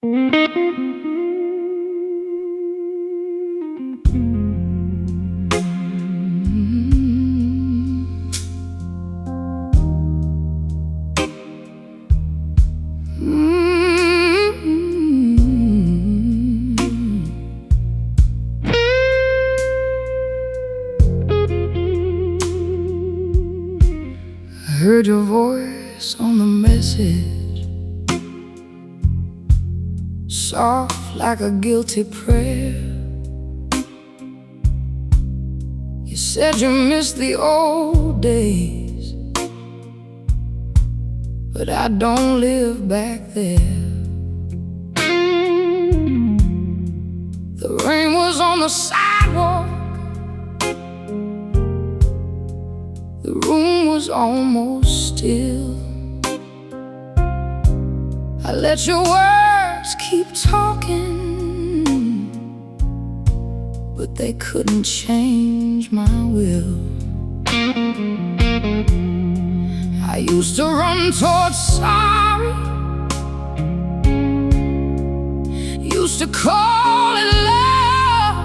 Heard your voice on the message, soft like a guilty prayer. You said you missed the old days, but I don't live back there. The rain was on the sidewalk, the room was almost still. I let your words keep talking, but they couldn't change my will. I used to run towards sorry, used to call it love.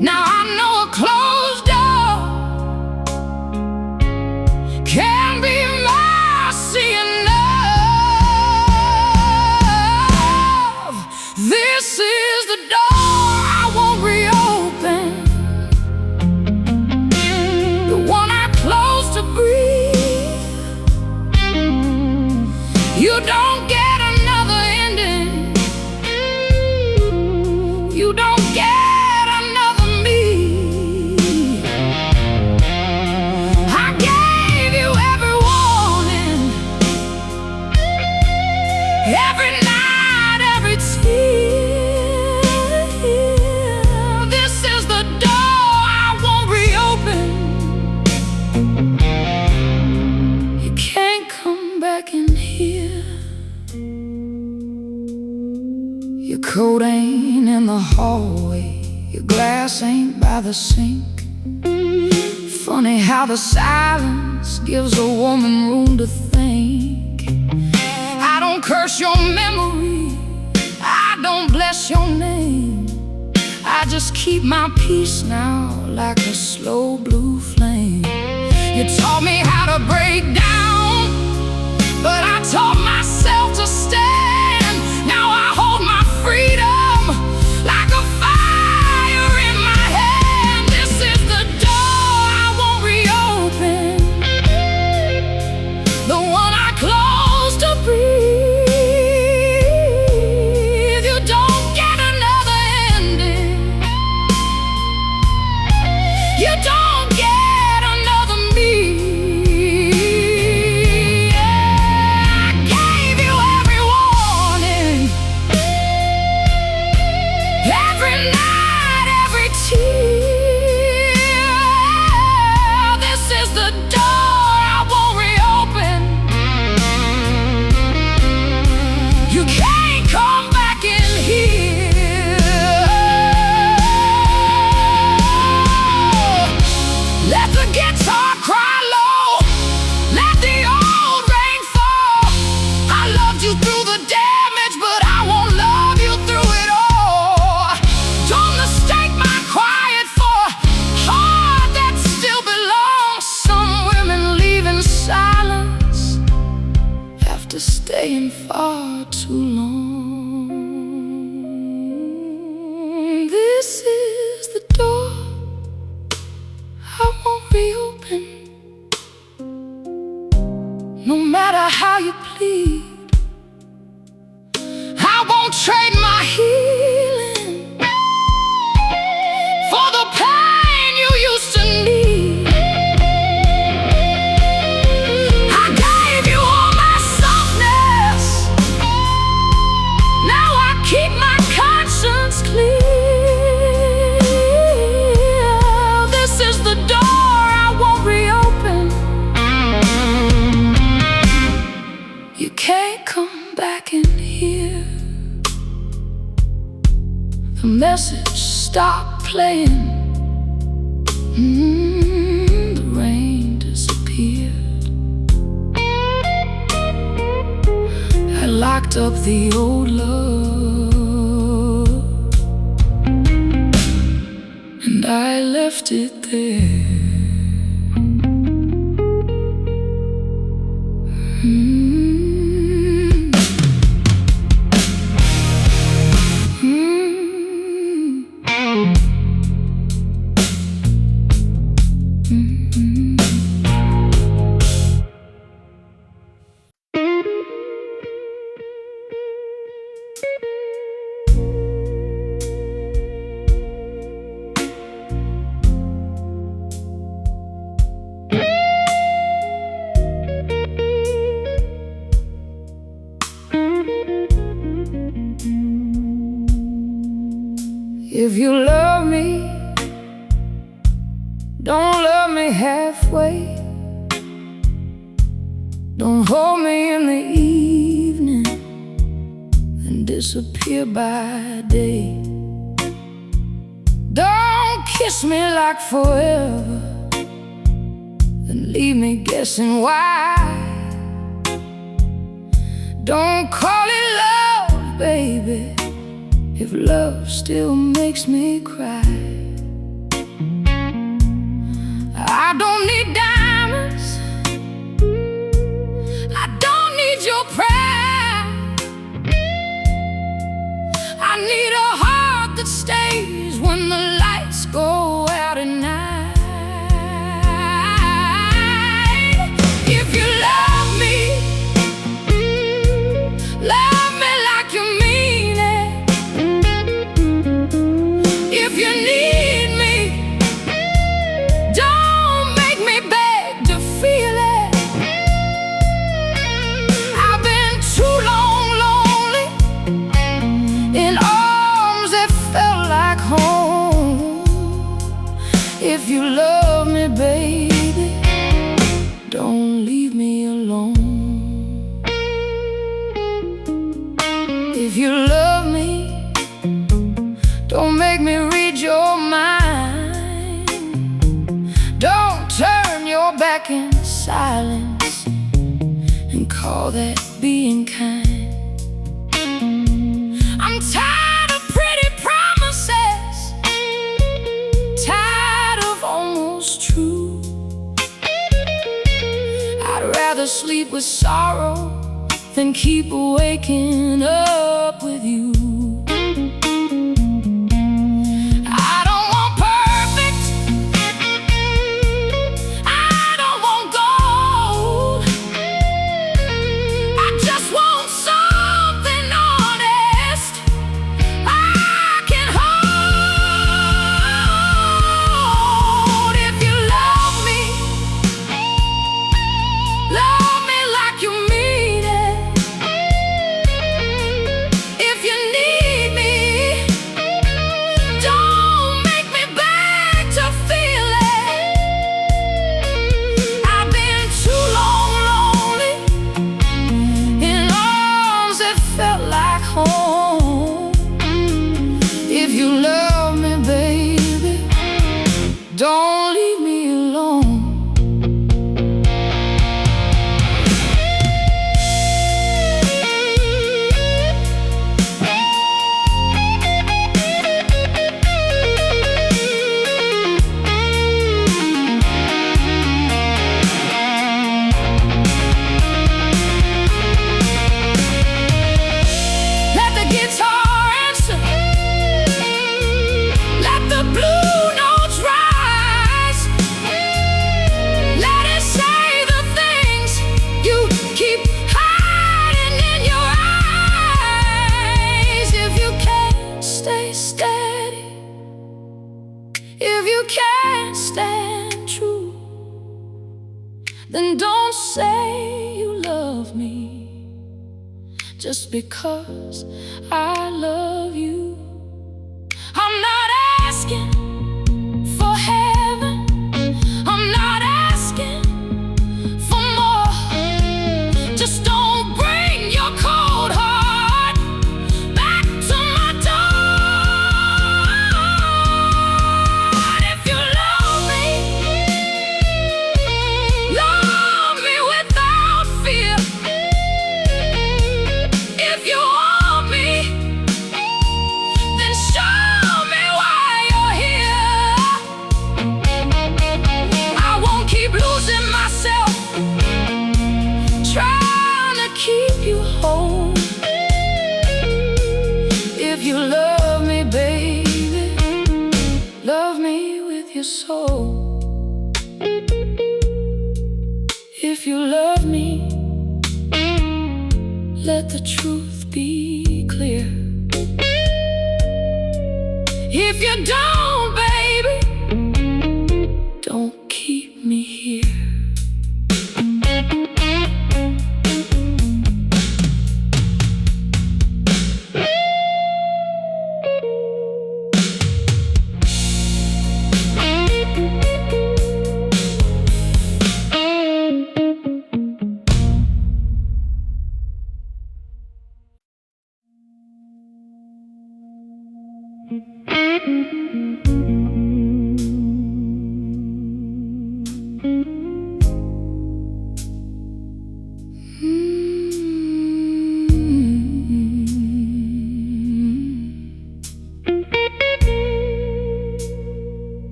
Now I know a closed door can be mercy enough. This is the door I won't reopen, the one I close to breathe. You don't get another ending, you don't get another me. I gave you every warning, every night, every tear. This is the door I won't reopen. You can't come back in here. Your coat ain't in the hallway, your glass ain't by the sink. Funny how the silence gives a woman room to think. I don't curse your memory, I don't bless your name. I just keep my peace now like a slow blue flame. You taught me how to break down, but I taught myself to stand. Now I hold my freedom like a fire in my hand. This is the door I won't reopen, the one I close to breathe. You don't get another ending, you don't get another me. I gave you every warning, every night, every tear. This is the door I won't reopen. You can't come back in here. Let the guitar cry low, let the old rain fall. I loved you through the damage, but I won't love you through it all. Don't mistake my quiet for heart that still belongs. Some women leave in silence after staying far too long. This is the door I won't reopen, no matter how you plead. I won't trade my healing for the pain you used to need. I gave you all my softness, now I keep my conscience clear. This is the door I won't reopen. You can't come back in here. The message stopped playing. The rain disappeared. I locked up the old love, and I left it there. If you love me, don't love me halfway. Don't hold me in the evening and disappear by day. Don't kiss me like forever, then leave me guessing why. Don't call it love, baby, if love still makes me cry. I don't need diamonds, I don't need your pride. I need a heart that stays when the lights go out at night. If you love me, love me like you mean it. If you need me, don't make me beg to feel it. I've been too long lonely in arms that felt like home. If you love me, baby, don't leave me alone. If you love me, don't make me read your mind. Don't turn your back in silence and call that being kind. I'm tired of pretty promises, tired of almost true. I'd rather sleep with sorrow than keep waking up with you. I don't want perfect, I don't want gold. I just want something honest I can hold. If you love me like you mean it. If you need me, don't make me beg to feel it. I've been too long lonely in arms that felt like home. If you love me, baby, don't leave me alone. Let the guitar answer, let the blue notes rise. Let it say the things you keep hiding in your eyes. If you can't stay steady, if you can't stand true, then don't say you love me just because I love you. I'm not asking for heaven, I'm not asking for more. Just don't bring your cold heart back to my door. If you love me without fear. If home. If you love me, baby, love me with your soul. If you love me, let the truth be clear. If you don't, baby, don't keep me here.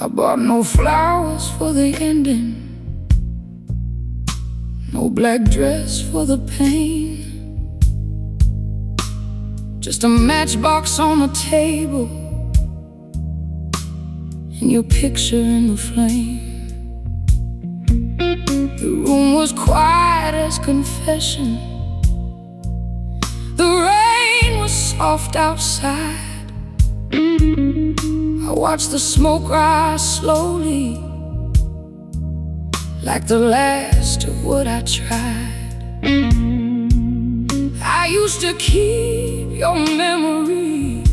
I bought no flowers for the ending, no black dress for the pain, just a matchbox on the table and your picture in the flame. The room was quiet as confession. The rain was soft outside. I watched the smoke rise slowly, like the last of what I tried. I used to keep your memory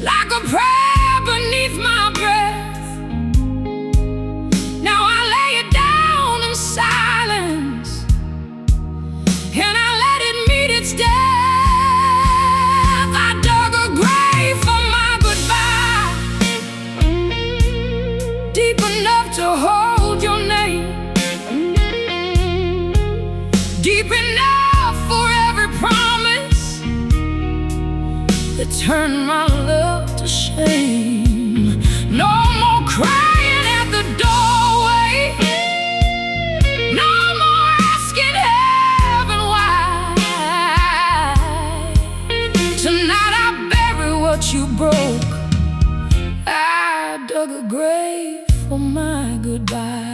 like a prayer beneath my breath. Now I lay it down in silence, and I let it meet its death. I dug a grave for my goodbye, deep enough to hold your name, deep enough for every promise that turned my love to shame. No more crying at the doorway, no more asking heaven why. Tonight I bury what you broke. I dug a grave for my goodbye.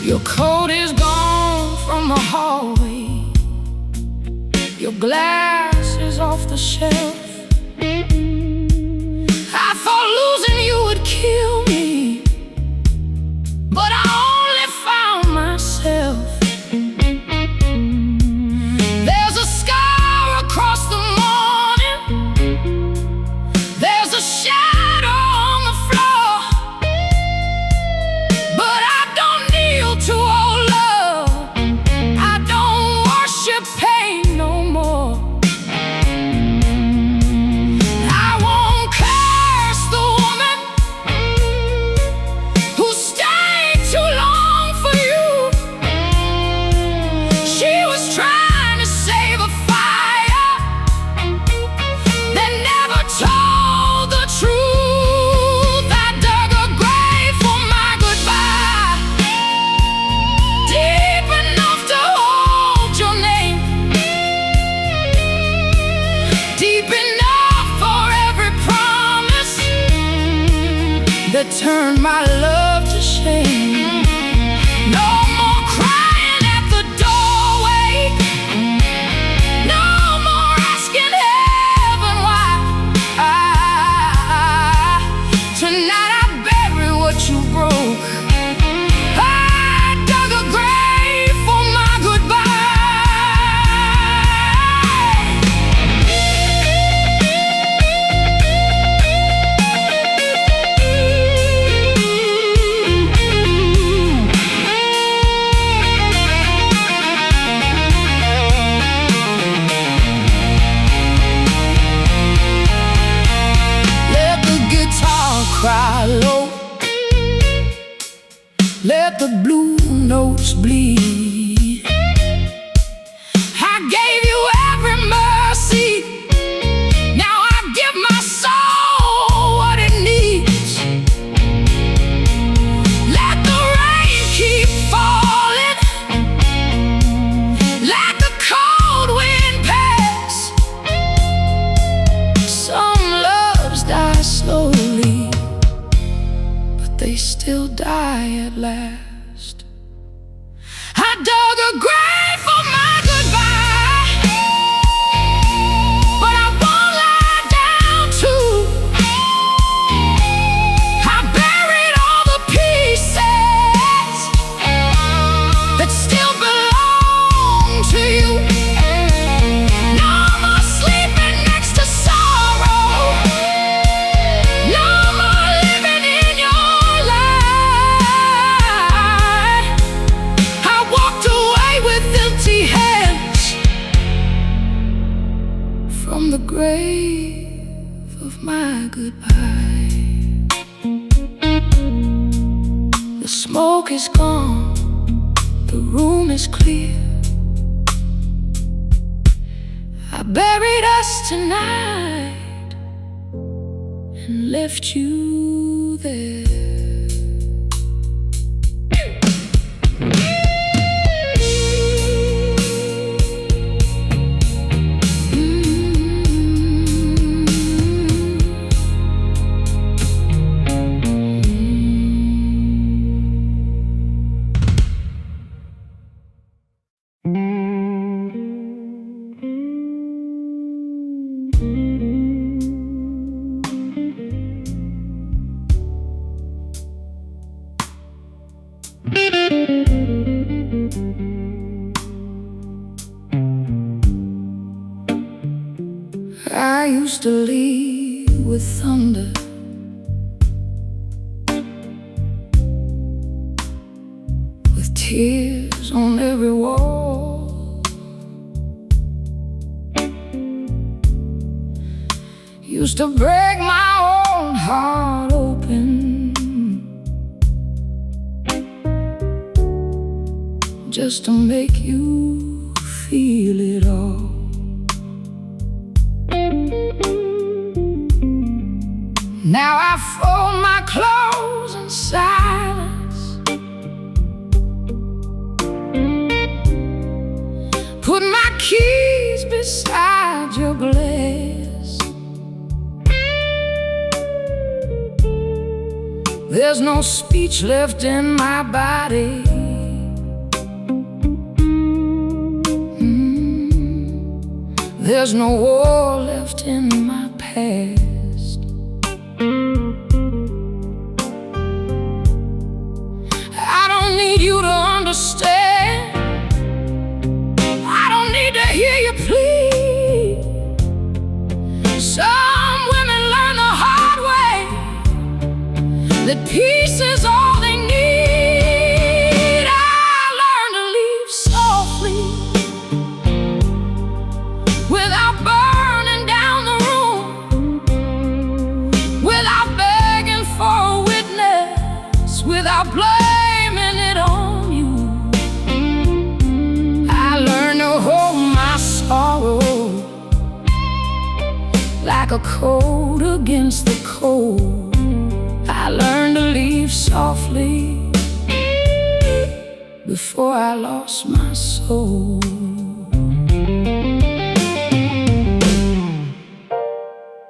Your coat is gone from the hallway, your glass is off the shelf. I thought losing you would kill me, but I only found myself. There's a scar across the morning, there's a shadow on the floor, but I don't kneel to old love, I don't worship pain no more. I won't curse the woman who stayed too long for you. She was trying to save a fire that never told the truth. I dug a grave for my goodbye, deep enough to hold your name, deep enough for every promise that turned my love to shame. No more crying at the doorway, no more asking heaven why. Tonight I bury what you broke. I dug a grave for my Let the guitar cry low, let the blue notes bleed. I gave you every mercy, now I give my soul what it needs. they still die at last. I dug a grave for my goodbye, but I won't lie down too. I buried all the pieces that still belong to you. No more sleeping next to sorrow, no more living in your light. I walked away with empty hands from the grave of my goodbye. The smoke is gone, the room is clear. I buried us tonight and left you there. I used to lead with thunder, with tears on every wall. Used to break my own heart open, just to make you feel it all. Now I fold my clothes in silence, put my keys beside your glass. There's no speech left in my body. There's no war left in my past. I don't need you to understand, I don't need to hear you plead. Some women learn the hard way that peace is all they need. I learned to leave softly, without burning down the room, without begging for a witness, without blaming it on you. I learned to hold my sorrow like a coat against the cold. I learned to leave softly before I lost my soul.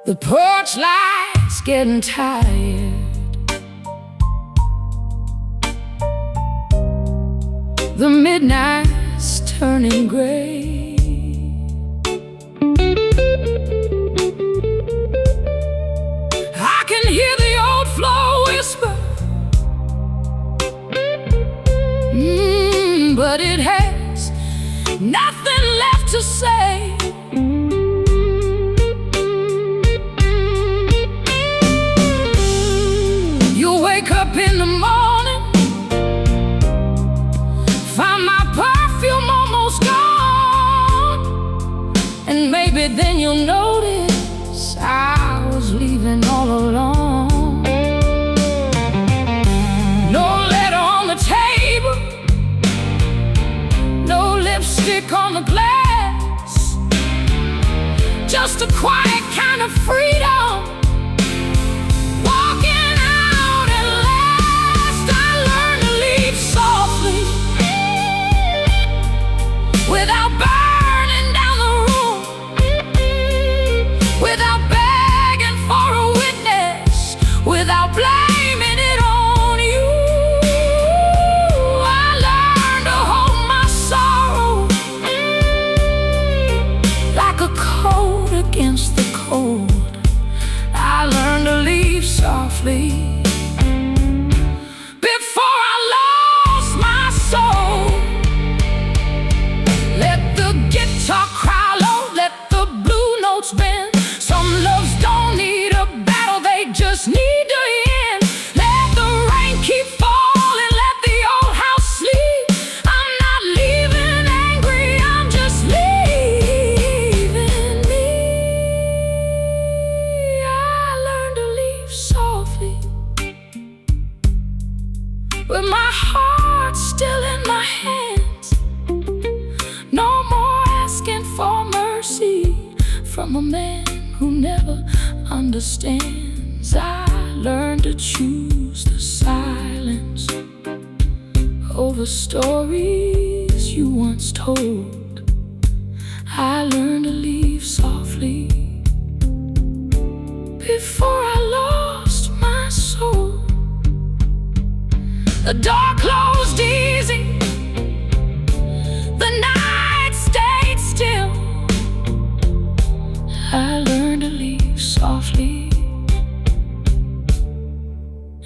The porch light's getting tired, the midnight's turning gray. I can hear the old floor whisper, but it has nothing left to say. You'll wake up in the morning, find my perfume almost gone, and maybe then you'll notice I was leaving all alone. No letter on the table, no lipstick on the glass, just a quiet kind of freedom. Walking out at last, I learned to leave softly, without burning down the room, with my heart still in my hands. No more asking for mercy from a man who never understands. I learned to choose the silence over stories you once told. I learned to leave softly before I lost my soul. The door closed easy, the night stayed still. I learned to leave softly,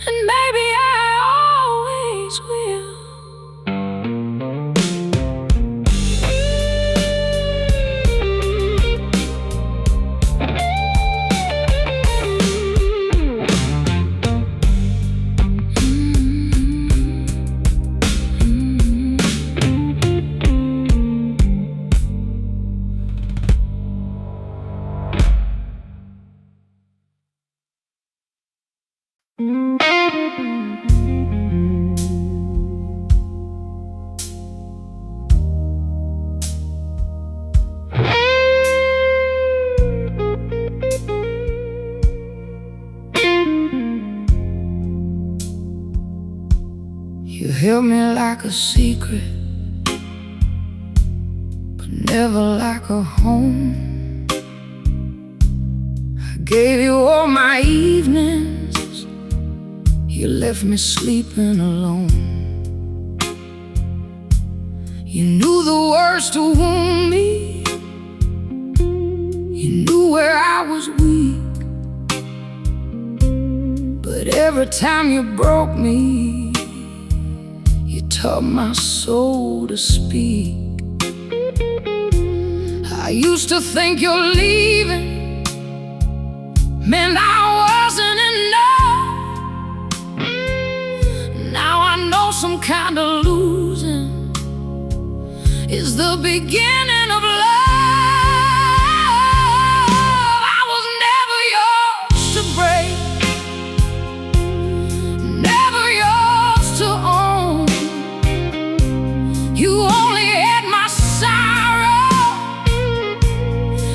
and maybe I always will. You held me like a secret, but never like a home. I gave you all my evenings, you left me sleeping alone. You knew the words to wound me, you knew where I was weak, but every time you broke me, you taught my soul to speak. I used to think your leaving meant I wasn't enough. Now I know some kind of losing is the beginning of love. I was never yours to break, never yours to own. You only had my sorrow,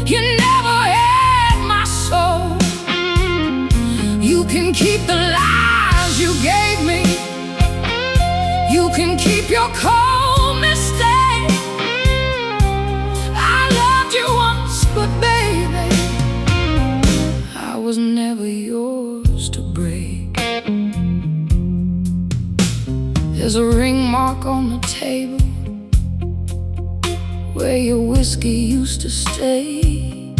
you never had my soul. You can keep the lies you gave me, you can keep your cold mistake. I loved you once, but baby, I was never yours to break. There's a ring mark on the table where your whiskey used to stay.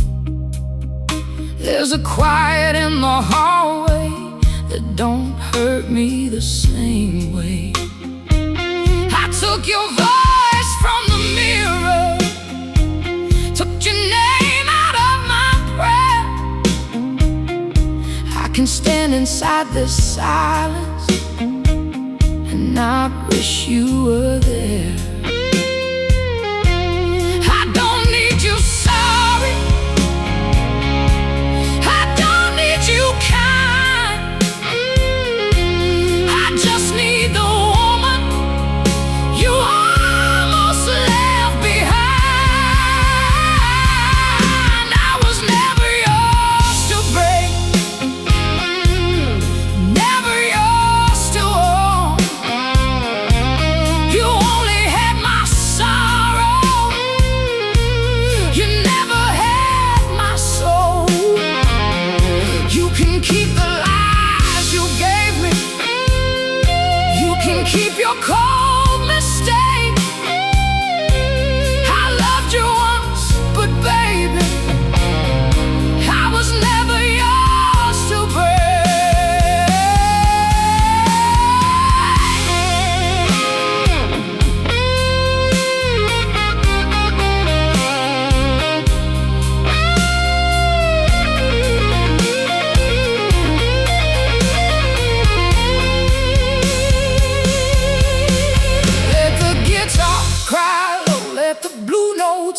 There's a quiet in the hallway that don't hurt me the same way. I took your voice from the mirror, took your name out of my prayer. I can stand inside this silence, and I wish you were there. Keep your cold mistake. I loved you once, but baby, I was never yours to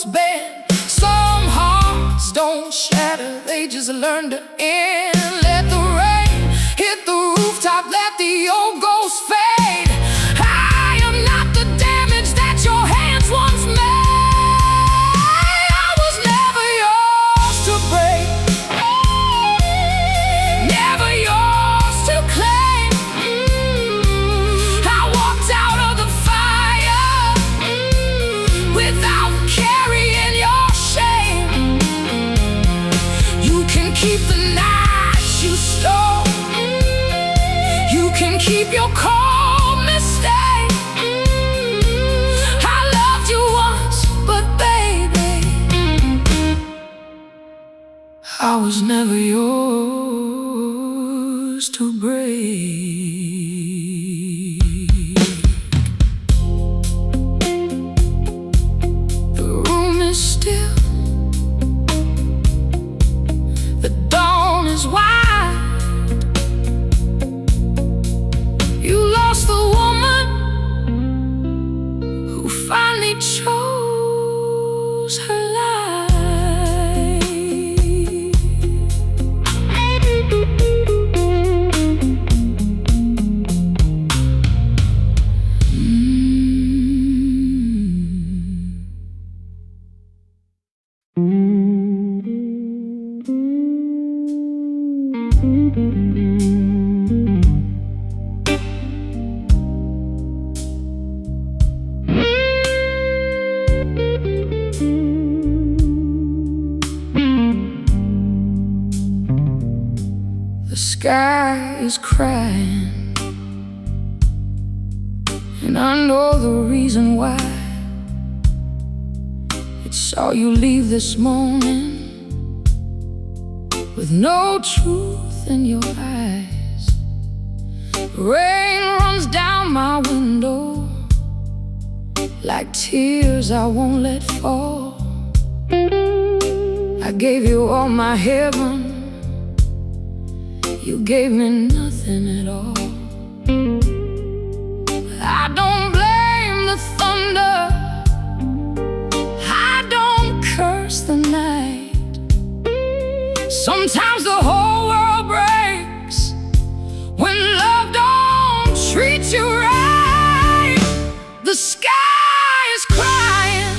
bend. Some hearts don't shatter, they just learn to end. Let the rain hit the rooftop, let the old ghost fade. was never yours to break. The room is still, the dawn is wide. You lost the woman who finally chose her life. The sky is crying, and I know the reason why. It saw you leave this morning with no truth in your eyes. Rain runs down my window like tears I won't let fall. I gave you all my heaven, you gave me nothing at all. I don't blame the thunder, I don't curse the night. Sometimes the whole world breaks when love don't treat you right. The sky is crying,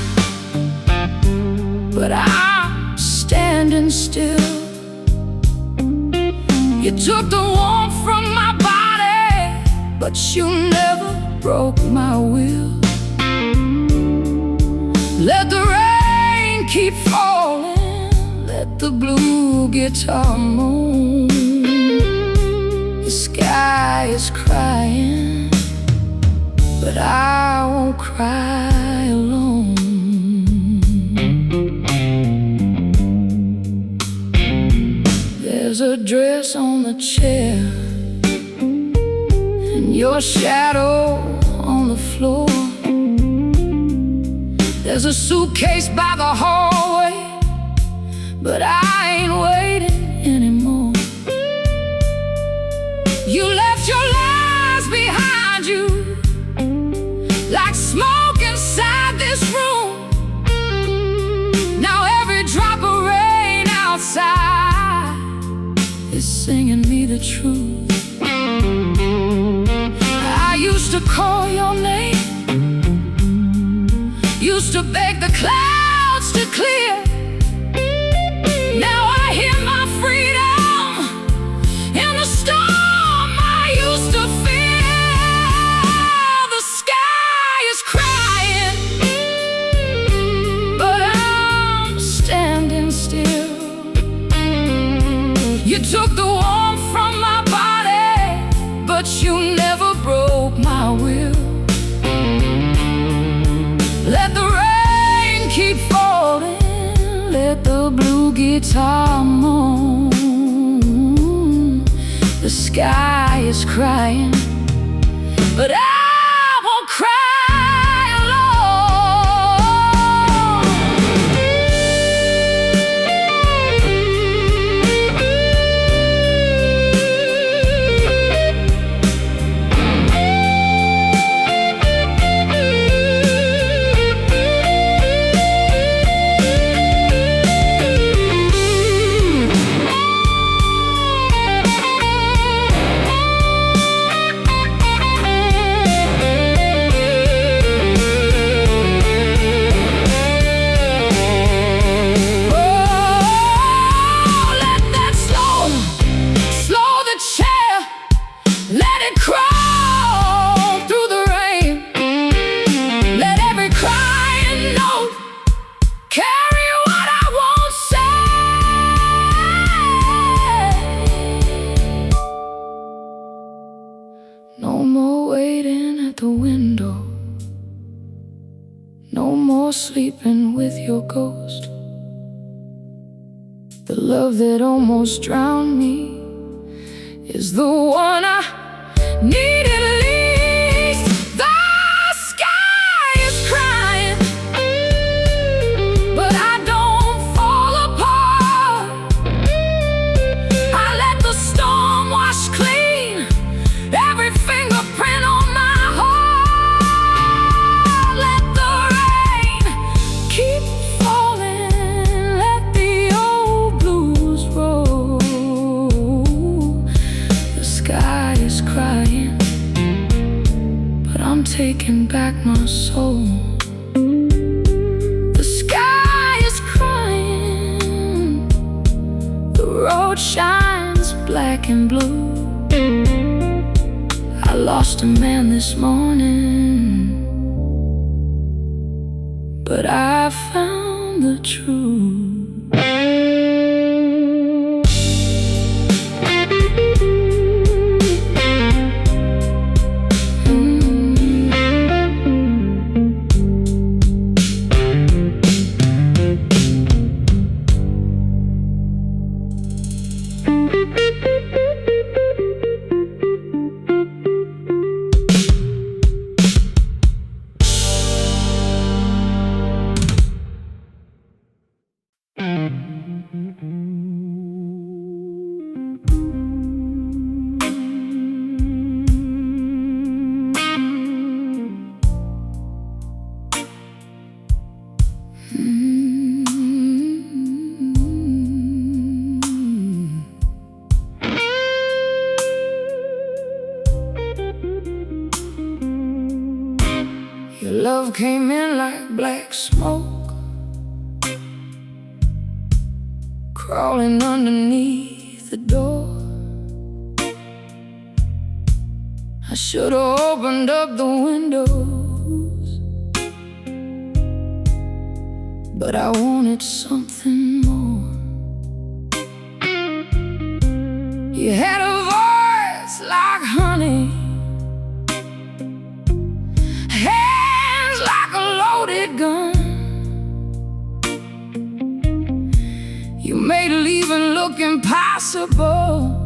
but I'm standing still. You took the warmth from my body, but you never broke my will. Let the rain keep falling, let the blue guitar moan. The sky is crying, but I won't cry alone. There's a dress on the chair and your shadow on the floor. There's a suitcase by the hallway, but I ain't waiting anymore. You left your lies behind you like smoke inside this room. Now every drop of rain outside is singing me the truth. I used to call your name, used to beg the clouds to clear. Now I hear my freedom in the storm I used to fear. The sky is crying, but I'm standing still. You took the warmth from my body, but you never broke my will. Let the rain keep falling, let the blue guitar moan. The sky is crying, but I won't cry the window. No more sleeping with your ghost. The love that almost drowned me is the one I needed least. The sky is crying, but I don't fall apart. I let the storm wash clean every fingerprint on my heart. Let the rain keep falling, let the old blues roll. The sky is crying, but I'm taking back my soul. The sky is crying, the road shines black and blue. I lost a man this morning, but I found the truth. Your love came in like black smoke, crawling underneath the door. I should have opened up the windows, but I wanted something more. You had a voice like honey, hands like a loaded gun. You made leaving look impossible.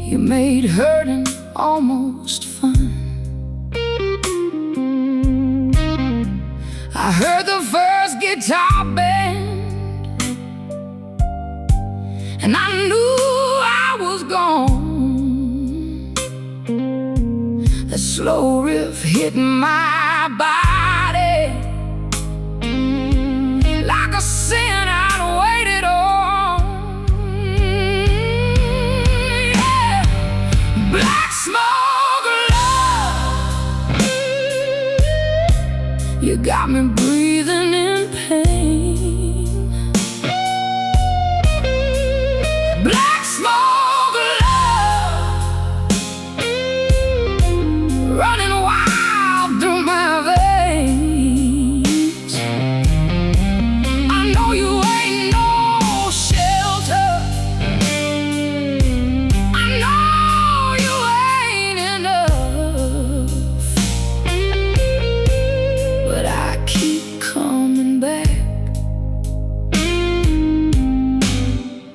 You made hurting almost fun. I heard the first guitar bend, and I knew I was gone. The slow riff hitting my body like a sin I'd waited on. Yeah. Black smoke love, you got me breathing in pain. Black smoke love, running wild through my veins. I know you ain't no shelter, I know you ain't enough, but I keep coming back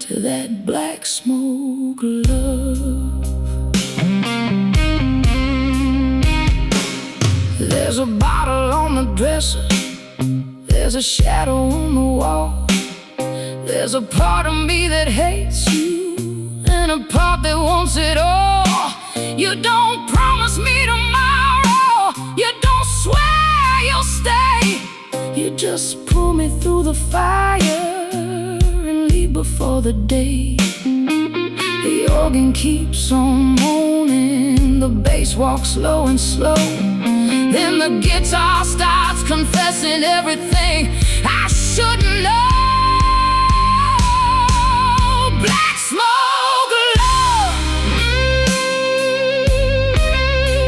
to that black smoke love. There's a bottle on the dresser, there's a shadow on the wall. There's a part of me that hates you, and a part that wants it all. You don't promise me tomorrow, you don't swear you'll stay. You just pull me through the fire and leave before the day. The organ keeps on moaning, the bass walks low and slow. Then the guitar starts confessing everything I shouldn't know. Black smoke love,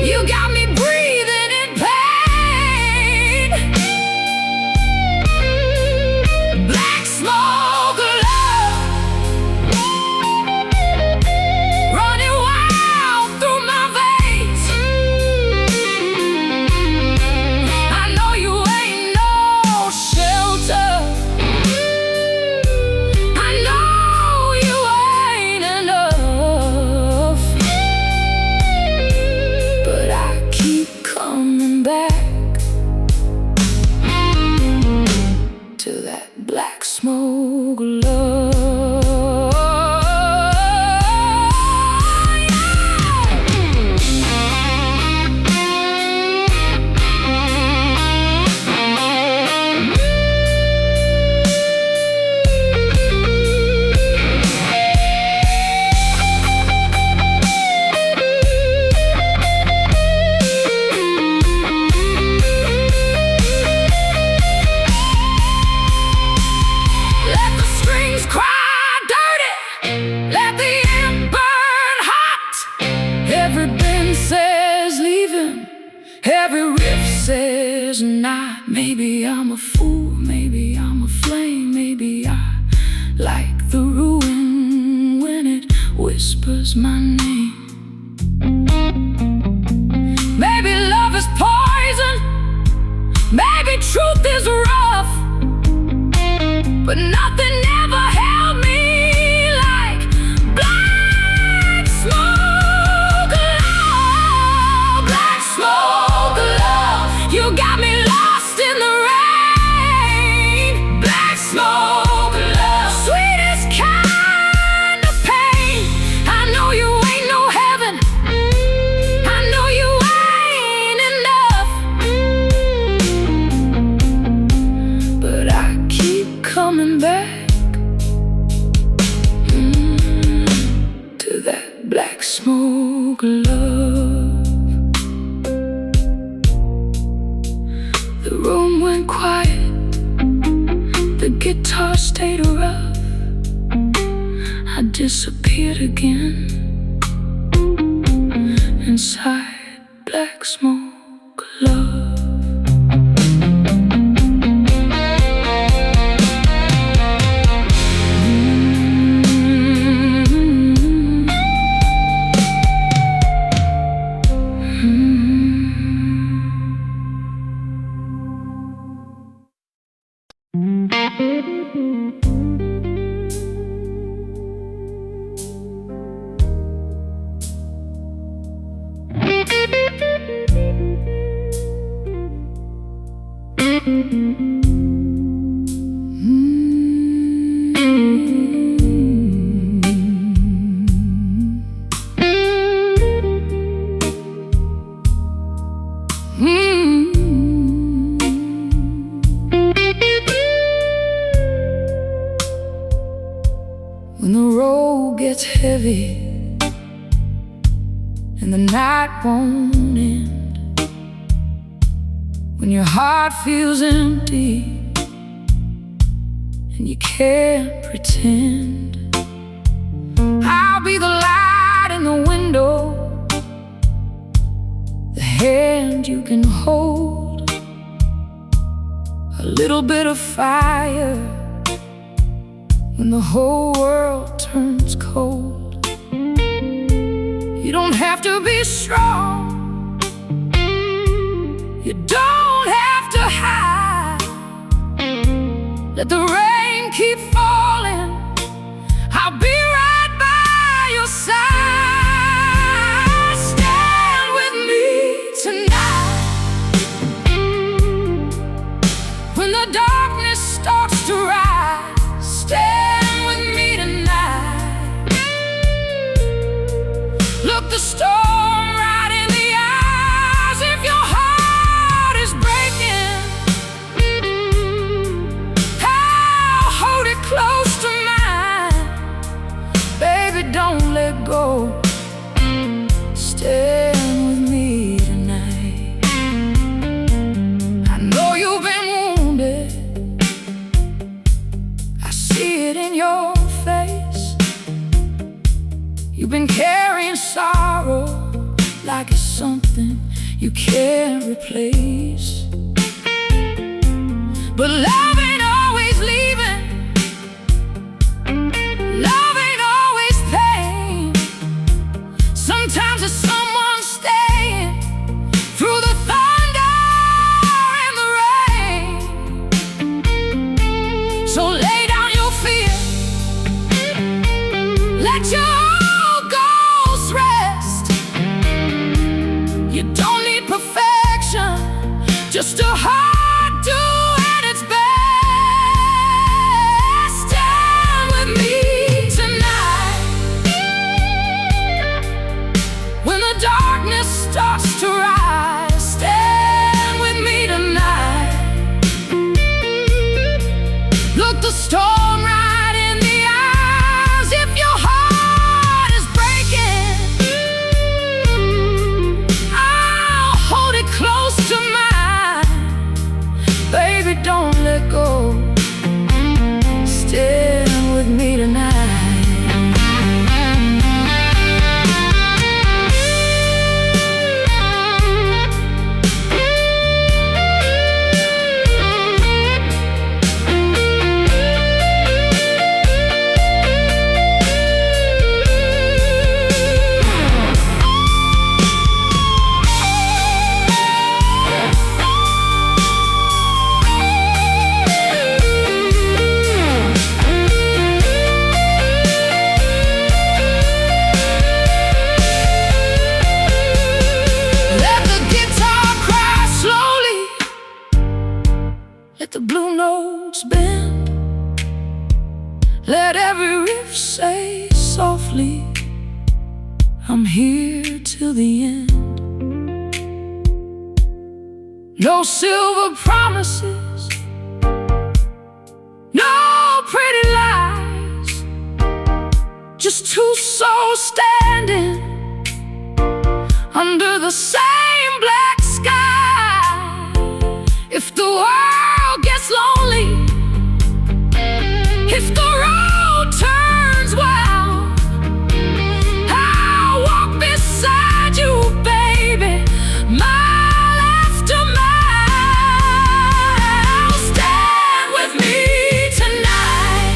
you got me breathing in pain. Black smoke love, running wild through my veins. I know you ain't no shelter, wind says leaving, every riff says not. Maybe I'm a fool, maybe I'm a flame, maybe I like the ruin when it whispers my name. Maybe love is poison, maybe truth is rough, but nothing ever held me like black smoke love. Black smoke love, you got me lost in the rain. Black smoke love, sweetest kind of pain. I know you ain't no heaven, I know you ain't enough, but I keep coming back to that black smoke love. The room went quiet, the guitar stayed rough. I disappeared again inside black smoke love. When the road gets heavy and the night won't end, when your heart feels empty and you can't pretend, I'll be the light in the window, the hand you can hold, a little bit of fire when the whole world turns cold. You don't have to be strong, you don't have to hide. Let the rain keep falling, I'll be right by your side. Stand with me tonight when the darkness starts to rise. Stand with me tonight. Look the storm right in the eyes. If your heart is breaking, I'll hold it close to mine. Baby, don't let go. Stand with me tonight. I know you've been wounded, see it in your face. You've been carrying sorrow like it's something you can't replace. But love ain't always leaving, love ain't always pain. Sometimes it's someone staying through the thunder and the rain. So lay down your fear, let your ghost rest. You don't need perfection, just a heart doing its best. Stand with me tonight when the darkness starts to rise. Stand with me tonight. Look the storm right in the eyes. If your heart is breaking, I'll hold it close to mine. I'm here till the end. No silver promises, no pretty lies, just two souls standing under the same black sky. If the world gets lonely, if the road turns wild, I'll walk beside you, baby, mile after mile. Stand with me tonight.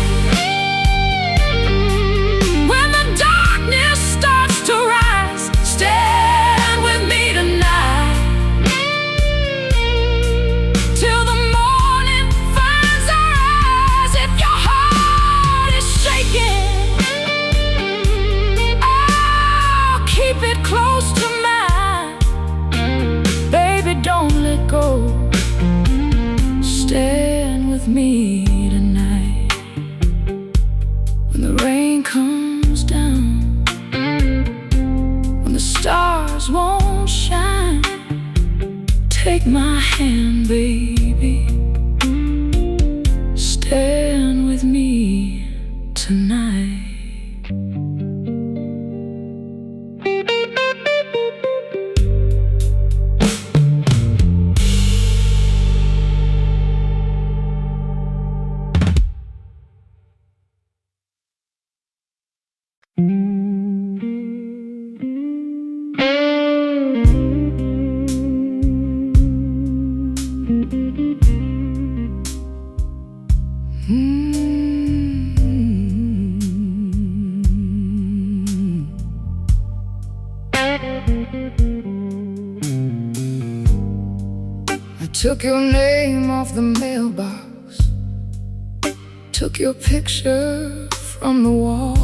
When the darkness starts to rise, stand with me tonight. Till the morning finds our eyes. If your heart is shaking, I'll keep it close to mine. Baby, don't let go. Stand with me tonight. When the rain comes down, when the stars won't shine, take my hand, baby. Stand with me tonight. I took your name off the mailbox, took your picture from the wall.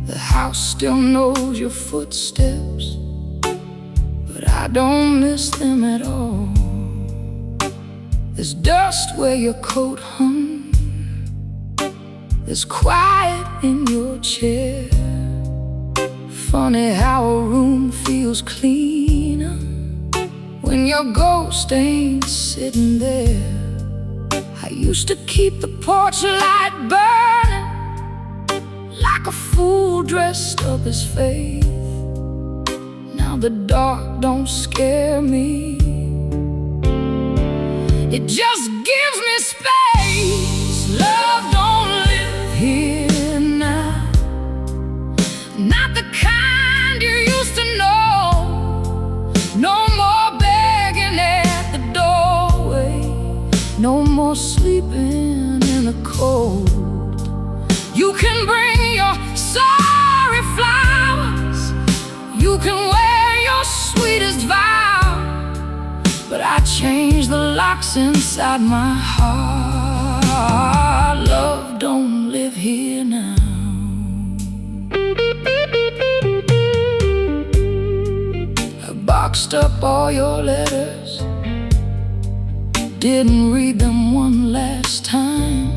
The house still knows your footsteps, but I don't miss them at all. There's dust where your coat hung, there's quiet in your chair. Funny how a room feels cleaner when your ghost ain't sitting there. I used to keep the porch light burning like a fool dressed up as faith. Now the dark don't scare me, it just gives me space. Love don't live here now, not the kind you used to know. No more begging at the doorway, no more sleeping in the cold. You can bring your sorry flowers, you can wear your sweetest vow, but I changed the locks inside my heart. Love don't live here now. I boxed up all your letters, didn't read them one last time.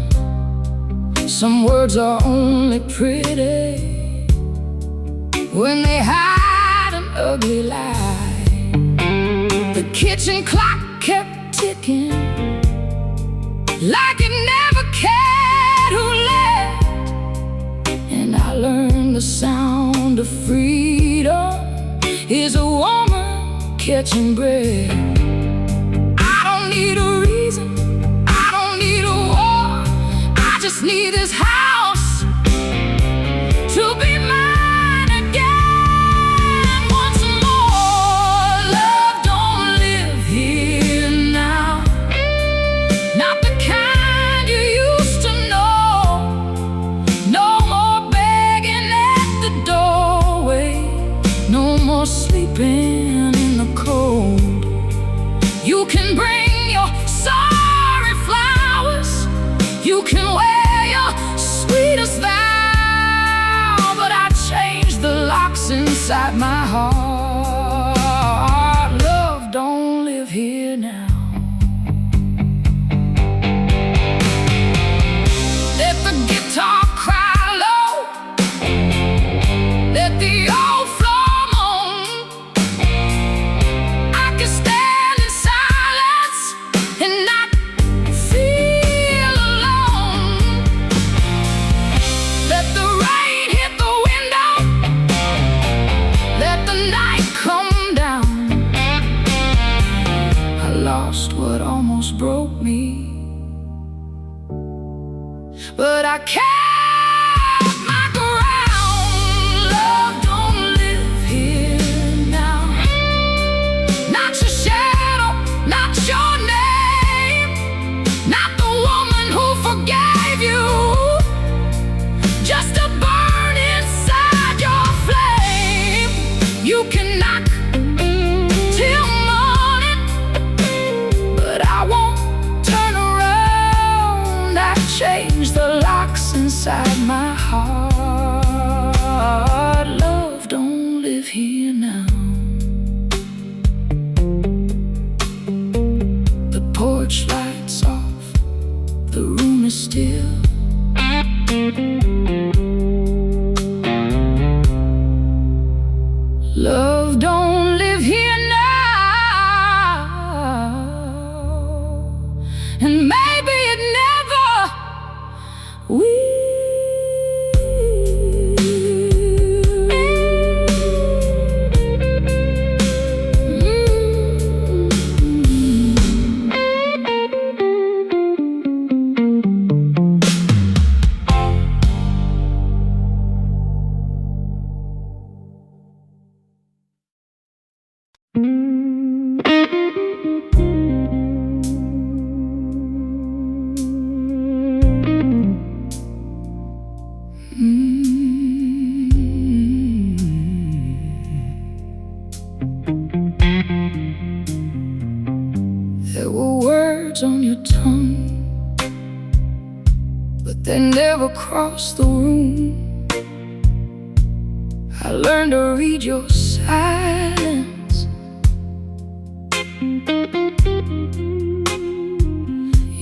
Some words are only pretty when they hide an ugly lie. The kitchen clock kept ticking like it never cared who left. And I learned the sound of freedom is a woman catching breath. I don't need a reason, I don't need a war, I just need this house to be mine again once more. Love don't live here now, not the kind you used to know. No more begging at the doorway, no more sleeping in the cold. You can bring your sorry flowers, you can wear your sweetest vow, but I changed the locks inside my heart. Love don't live here now. Let the guitar cry low, let the I kept my ground. Love don't live here now. Not your shadow, not your name, not the woman who forgave you. Just a burn inside your flame. You can knock till morning, but I won't turn around. I changed the locks inside my heart. Love don't live here now. The porch lights off, the room is still. Love don't live here now, and maybe it never will. There were words on your tongue, but they never crossed the room. I learned to read your silence.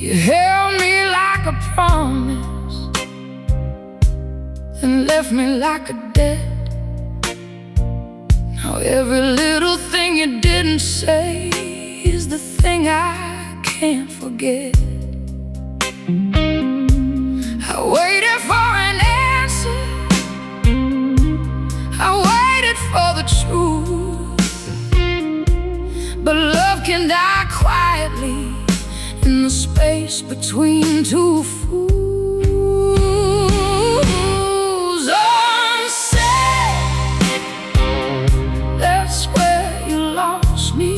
You held me like a promise and left me like a debt. Now every little thing you didn't say is the thing I can't forget. I waited for an answer, I waited for the truth, but love can die quietly in the space between two fools. Unsaid, that's where you lost me.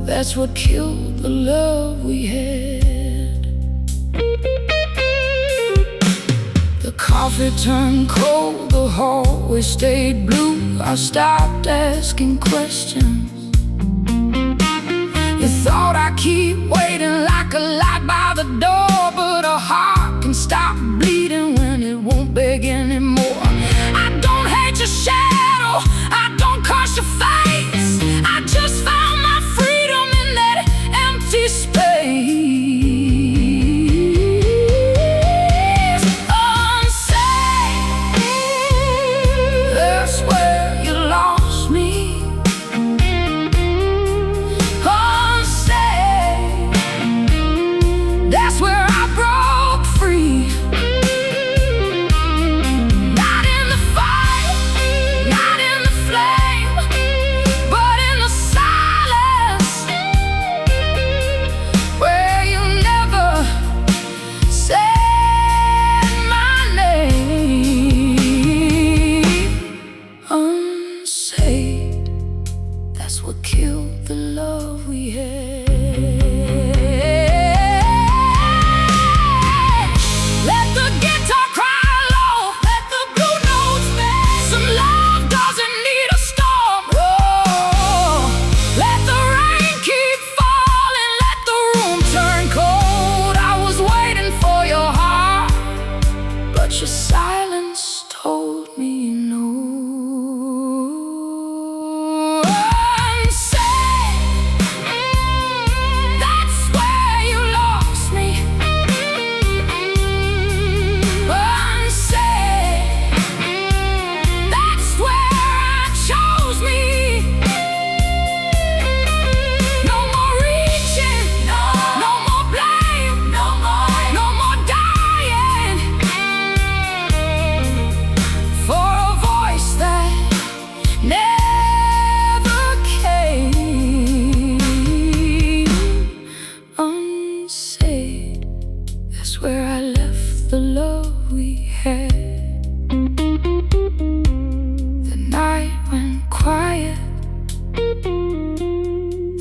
That's what killed the love we had. The coffee turned cold, the hallway stayed blue. I stopped asking questions. You thought I'd keep waiting like a light by the door, but a heart can stop bleeding when it won't beg anymore. I don't hate your shadow, I don't curse your face. I just found my freedom in that empty space. Unsaid, that's where you lost me. Unsaid, that's where I broke free. Not in the fight, not in the flame, but in the silence, where you never said my name. Unsaid, that's what killed the love we had. Let the guitar cry low, let the blue notes bend. Some love doesn't need a storm. Oh, let the rain keep falling, let the room turn cold. I was waiting for your heart, but your silence told me no. Unsaid,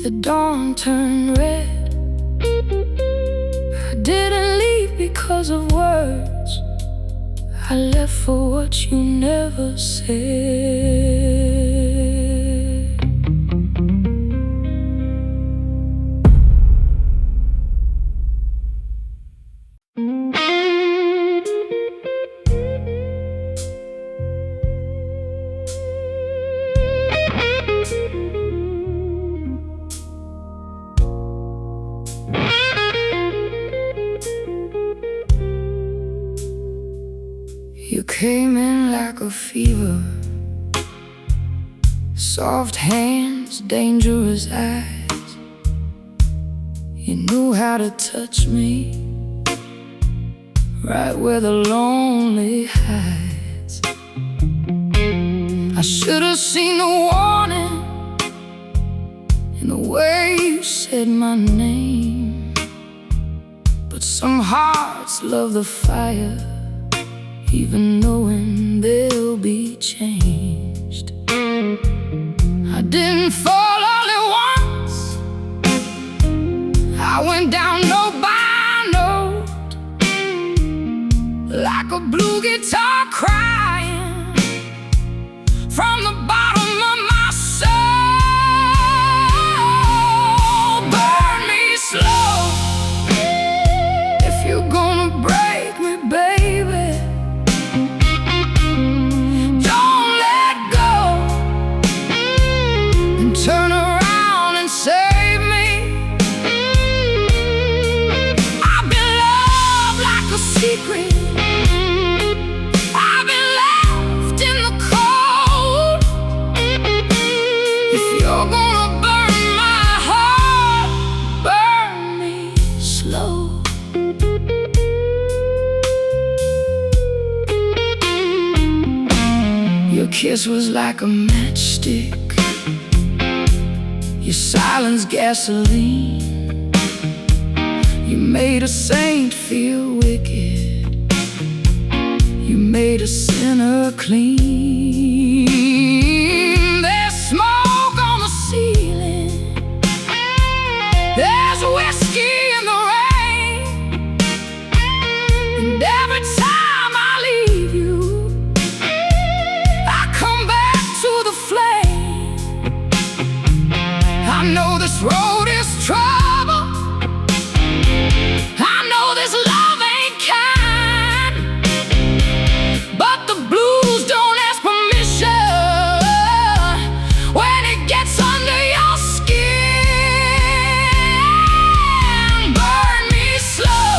the dawn turned red. I didn't leave because of words, I left for what you never said. You came in like a fever, soft hands, dangerous eyes. You knew how to touch me, right where the lonely hides. I should have seen the warning in the way you said my name, but some hearts love the fire, even knowing they'll be changed. I didn't fall only once, I went down note by note, like a blue guitar crying from the bottom of my soul. Burn me slow if you're gonna break me, baby. Turn around and save me. I've been loved like a secret, I've been left in the cold. If you're gonna burn my heart, burn me slow. Your kiss was like a matchstick, your silence gasoline. You made a saint feel wicked, you made a sinner clean. There's smoke on the ceiling, there's whiskey in the rain, and every time I leave you, I come back to the flame. I know this road is trouble, I know this love ain't kind, but the blues don't ask permission when it gets under your skin. Burn me slow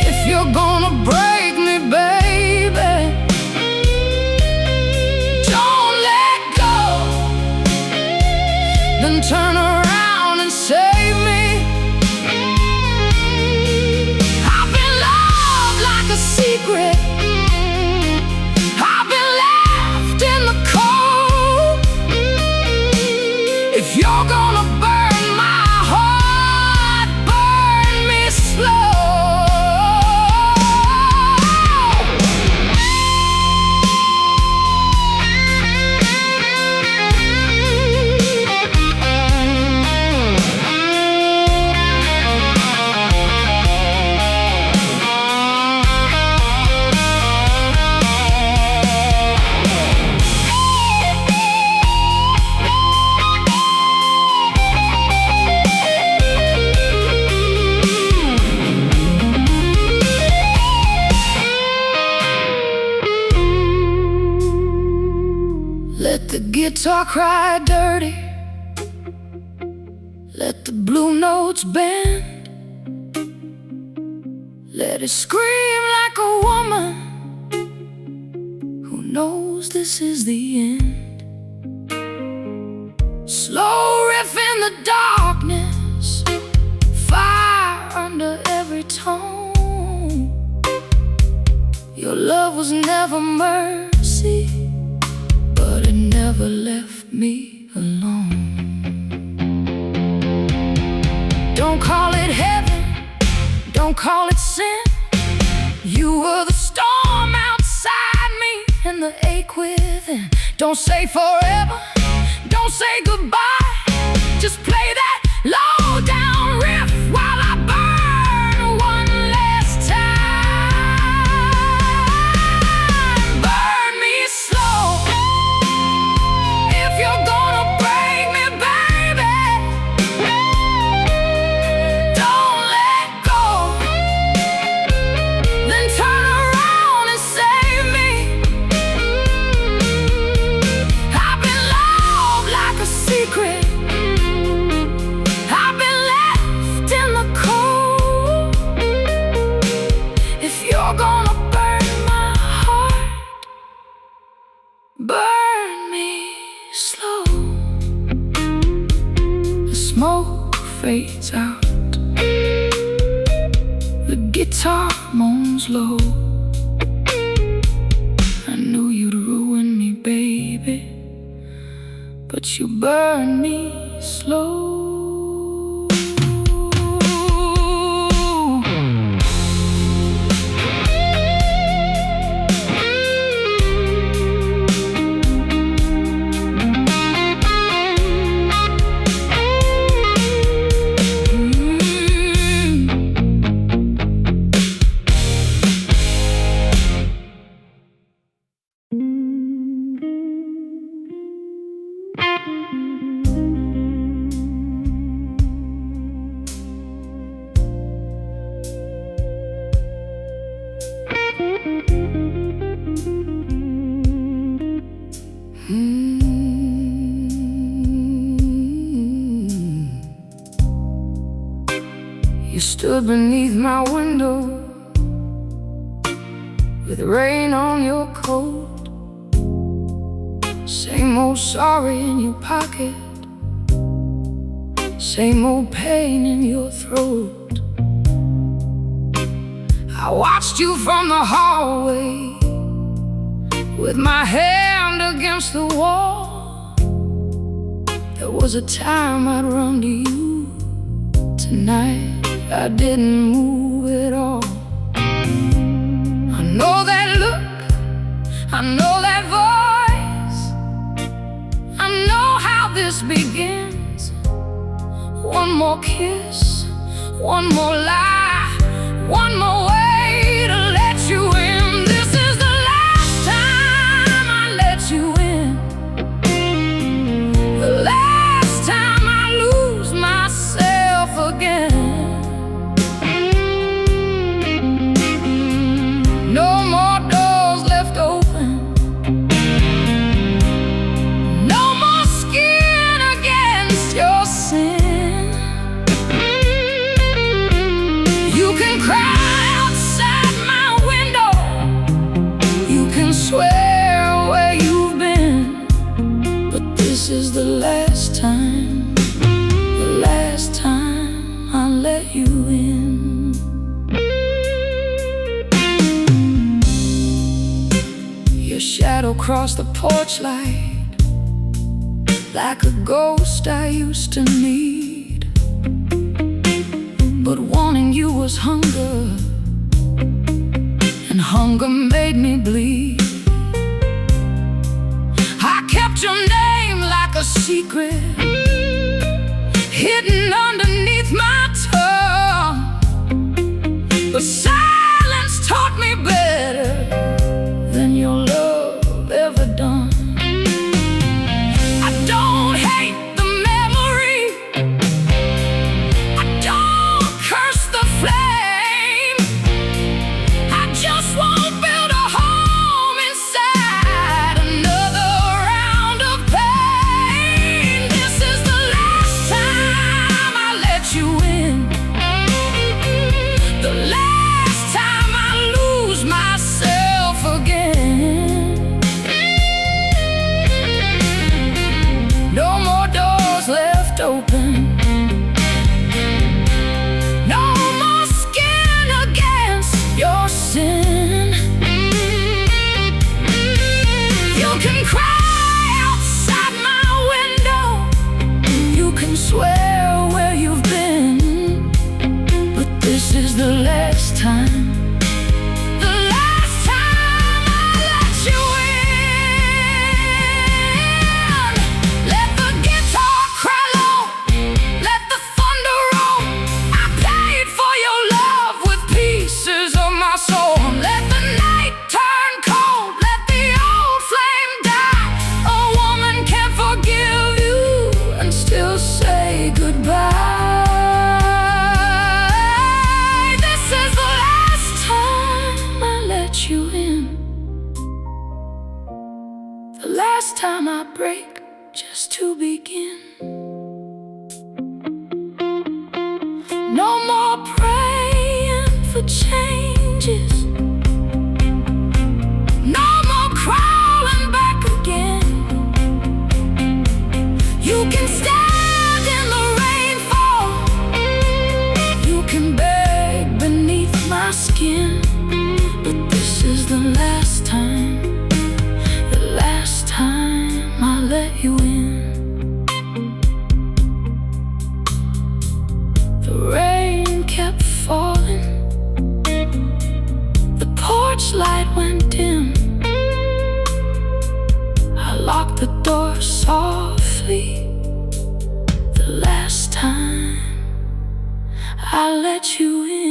if you're gonna break me, baby. Don't let go, then turn around and save me. I've been loved like a secret, I've been left in the cold. If you're gonna burn my heart, burn me slow. Let the guitar cry dirty, let the blue notes bend, let it scream like a woman who knows this is the end. Slow riff in the darkness, fire under every tone. Your love was never mercy, but it never left me alone. Don't call it heaven, don't call it sin. You were the storm outside me and the ache within. Don't say forever, don't say goodbye. Just play that low down riff while I burn one last time. Burn me slow. If you're gonna break me, baby, don't let go. Then turn around and save me. I've been loved like a secret. I've been left in the cold. If you're gonna burn my heart, burn me slow. The smoke fades out, the guitar moans low. I knew you'd ruin me, baby, but you burn me slow. You stood beneath my window with rain on your coat. Same old sorry in your pocket, same old pain in your throat. I watched you from the hallway with my hand against the wall. There was a time I'd run to you. Tonight I didn't move at all. I know that look, I know that voice, I know how this begins. One more kiss, one more lie, one more way to let you in. This is the last time I let you in, the last time I lose myself again. No more doors left open, no more skin against your sin. You can cry outside my window, you can swear where you've been, but this is the last time, the last time I let you in. Your shadow crossed the porch light like a ghost I used to need, but wanting you was hunger, and hunger made me bleed. I kept your name like a secret, hidden underneath my tongue, but silence taught me better than your love ever done. I don't hate the memory, I don't curse the flame, I just won't build a home inside another round of pain. This is the last time I let you in, the last time I lose myself again. No more doors left open, no more skin against your sin. You can cry outside my window, you can swear where you've been, but this is the last time, the last time I let you in. Let the guitar cry low, to begin. No more praying for changes, no more crawling back again. You can stand in the rainfall, you can beg beneath my skin, but this is the last time, the last time I let you in. The rain kept falling, the porch light went dim. I locked the door softly, the last time I let you in.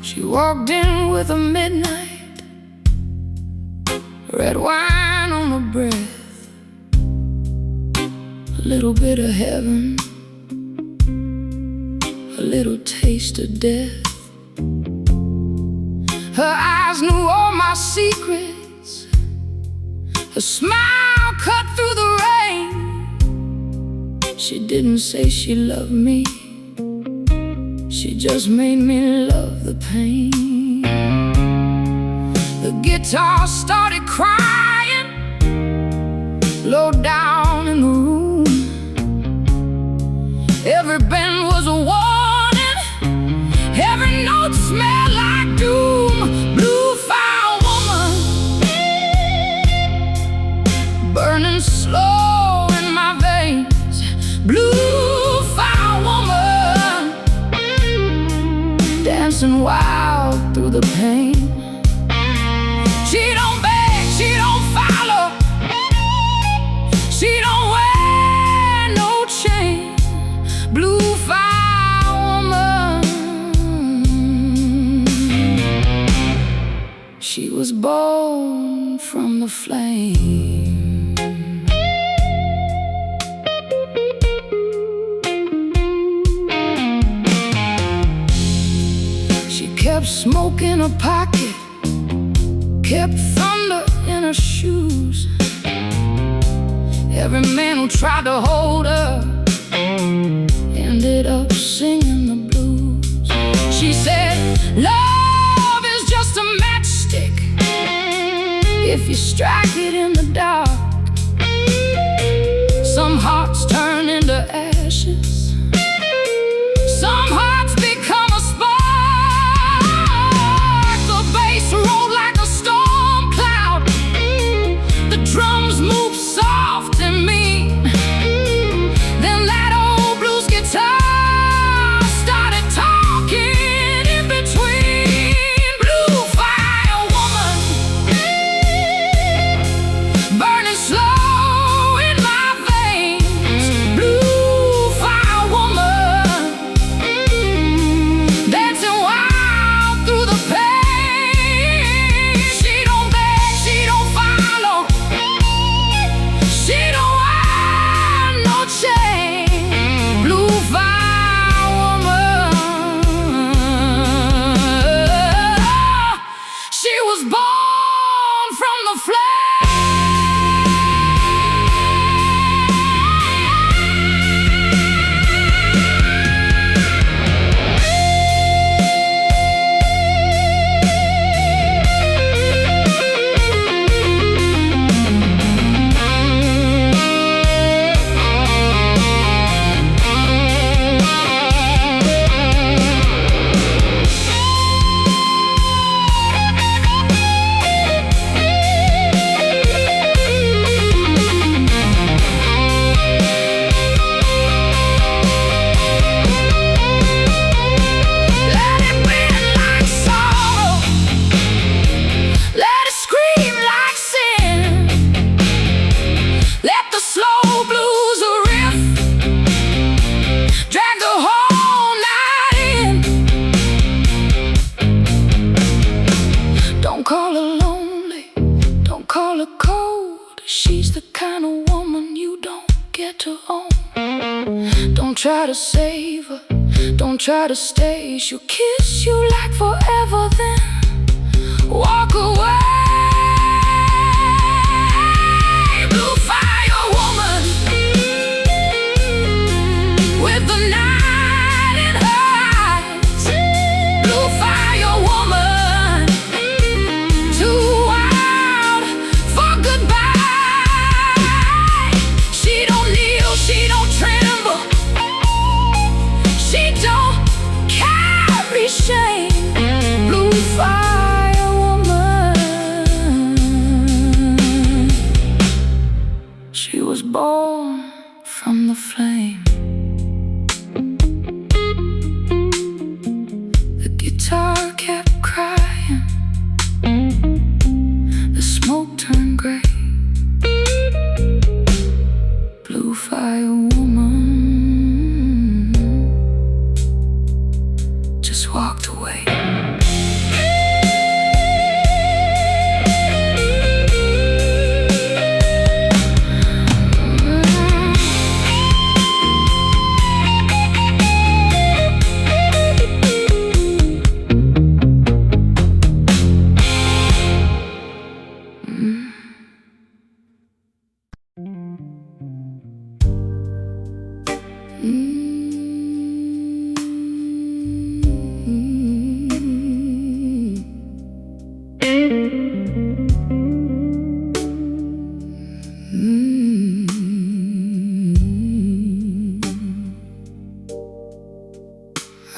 She walked in with a midnight, red wine on her breath, a little bit of heaven, a little taste of death. Her eyes knew all my secrets, her smile cut through the rain. She didn't say she loved me, she just made me love the pain. The guitar started crying, low down in the room. Every bend was a warning, every note smelled like doom. Blue fire woman, burning slow in my veins. Blue fire woman, dancing wild through the pain. She don't beg, she don't follow, she don't wear no chain. Blue fire woman, she was born from the flame. She kept smoke in her pocket, kept thunder in her shoes. Every man who tried to hold her ended up singing the blues. She said, love is just a matchstick, if you strike it in the dark. Some hearts turn into ashes, some hearts become a spark. The bass rolled like a storm cloud, the drums moved soft and mean. Then that old blues guitar started talking in between. Blue fire woman, on. Don't try to save her, don't try to stay. She'll kiss you like forever, then walk away. Blue fire woman with the night in her eyes. Blue fire woman, too wild for goodbye. She don't kneel, she don't tremble, she don't carry shame. Blue fire woman, she was born from the flame. The guitar kept crying, the smoke turned gray. Blue fire woman just walked away.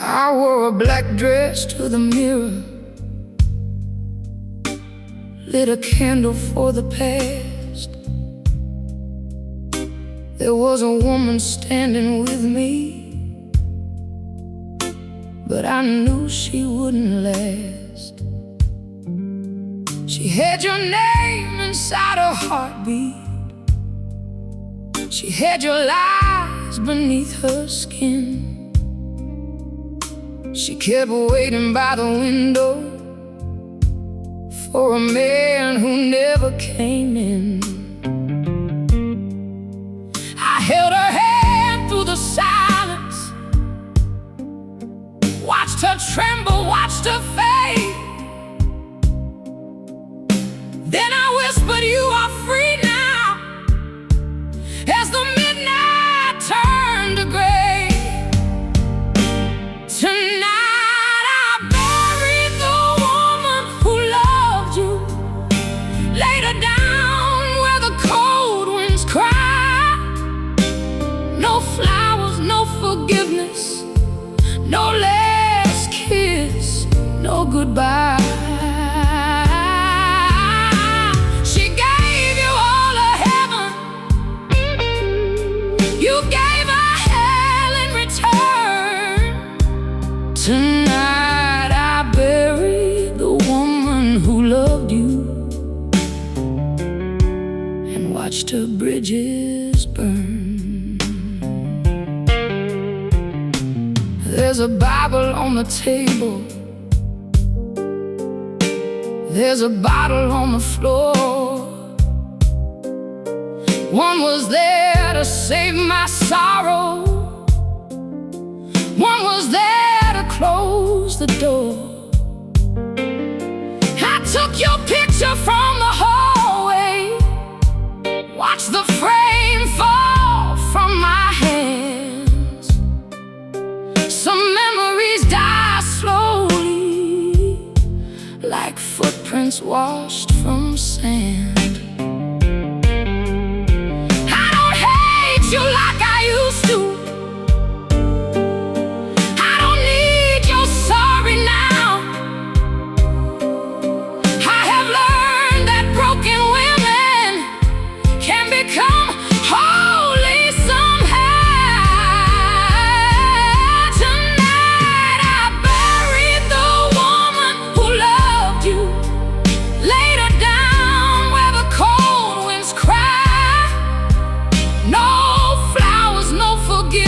I wore a black dress to the mirror, lit a candle for the past. There was a woman standing with me, but I knew she wouldn't last. She had your name inside her heartbeat, she had your lies beneath her skin. She kept waiting by the window for a man who never came in. I held her hand through the silence, watched her tremble, watched her fade. Then I whispered, "You are free now," as the midnight turned to gray. Tonight I buried the woman who loved you, laid her down where the cold winds cry. No flowers, no forgiveness, no last kiss, no goodbye. She gave you all of heaven, you gave her hell in return. Tonight I buried the woman who loved you and watched her bridges burn. There's a Bible on the table, there's a bottle on the floor. One was there to save my sorrow, one was there to close the door. I took your picture from the hallway, watched the frame fall from my hands. Some memories die slowly, like footprints washed from sand. I don't hate you like I used to, I don't need your sorry now. I have learned that broken women can become holy somehow. Tonight I buried the woman who loved you, laid her down where the cold winds cry. No flowers, no forgiveness,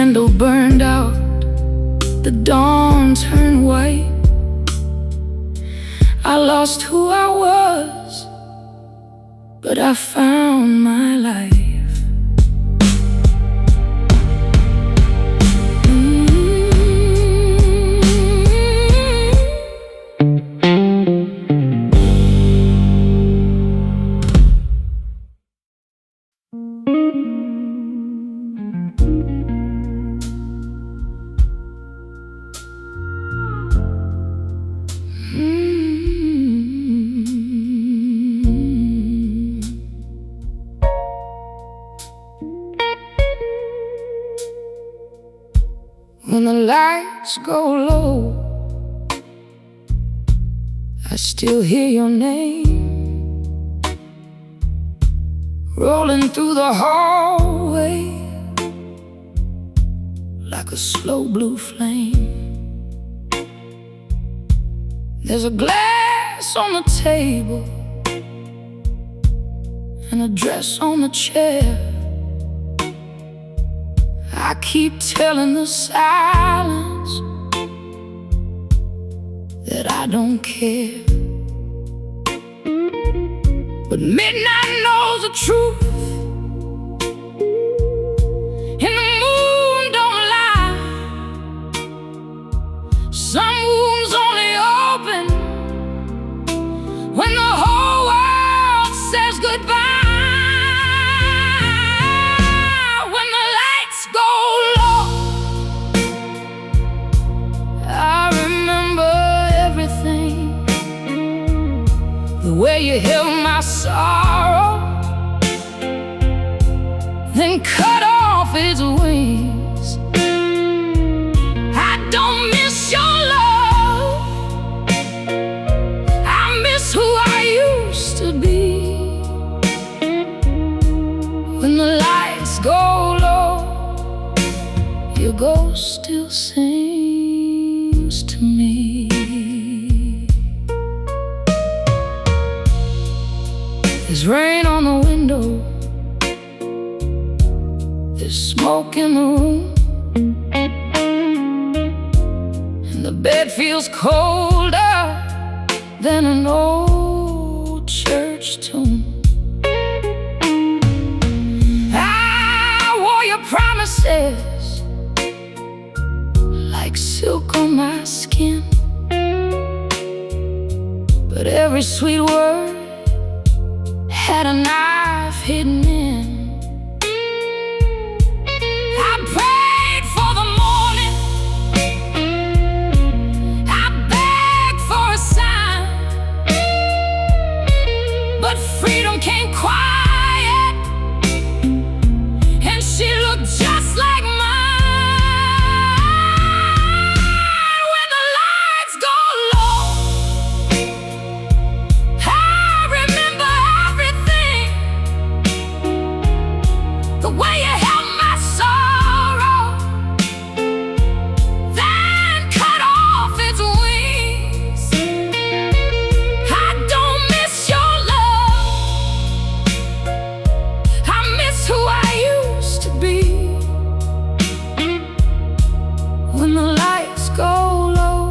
candle burned out, the dawn turned white. I lost who I was, but I found my life. When the lights go low, I still hear your name rolling through the hallway like a slow blue flame. There's a glass on the table and a dress on the chair. I keep telling the silence that I don't care, but midnight knows the truth, and the moon don't lie. Some wounds only open when the whole world says goodbye. The way you held my sorrow, then cut off its wings. I don't miss your love, I miss who I used to be. When the lights go low, your ghost still sings to me. There's rain on the window, there's smoke in the room, and the bed feels colder than an old church tomb. I wore your promises like silk on my skin, but every sweet word had a knife hidden in. I prayed for the morning, I begged for a sign, but freedom came quiet, and she looked just like mine. When the lights go low, the way you held my sorrow, then cut off its wings. I don't miss your love, I miss who I used to be. When the lights go low,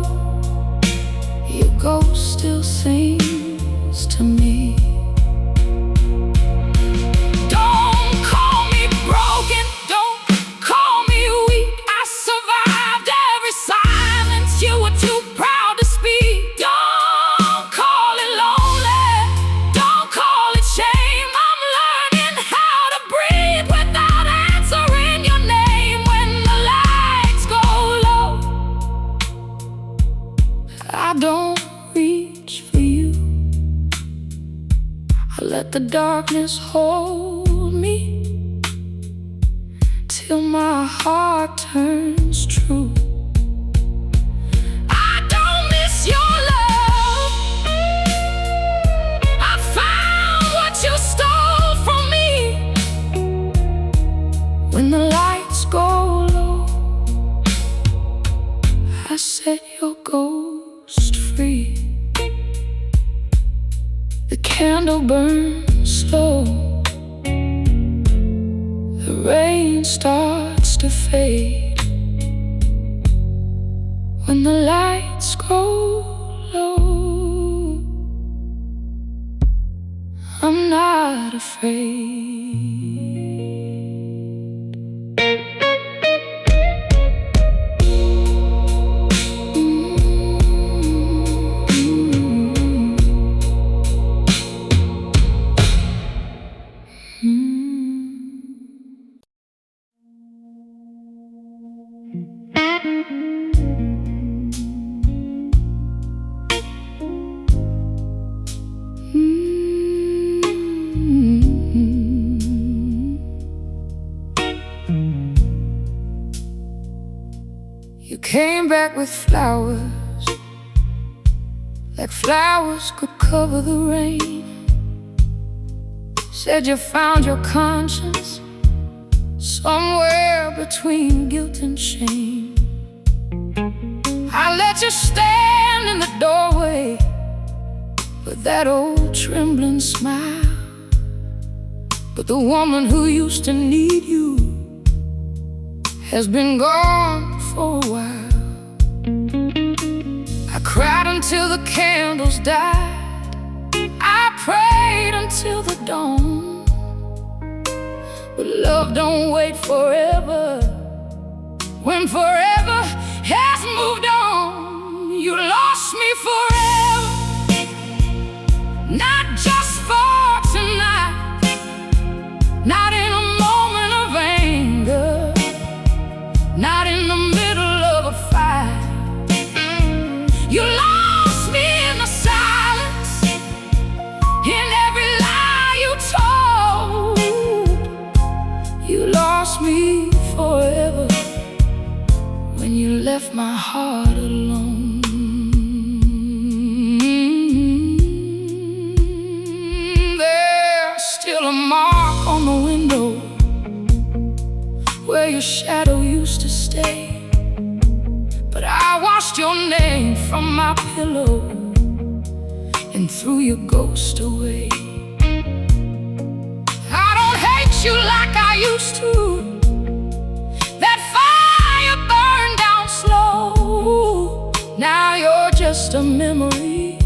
your ghost still sings to me. I don't reach for you, I let the darkness hold me till my heart turns true. I don't miss your love, I found what you stole from me. When the lights go low, I set your ghost free. The candle burns slow, the rain starts to fade. when the lights go low. I'm not afraid. You came back with flowers, like flowers could cover the rain. Said you found your conscience somewhere between guilt and shame. I let you stand in the doorway with that old trembling smile, but the woman who used to need you has been gone for a while. I cried until the candles died, I prayed until the dawn, but love don't wait forever when forever has moved on. You lost me forever, not just for tonight, not in a moment of anger, not in the middle of a fight. You lost me in the silence, in every lie you told. You lost me forever when you left my heart alone. There's still a mark on the window where your shadow used to stay, but I washed your name from my pillow and threw your ghost away. I don't hate you like I used to. That fire burned down slow. Now you're just a memory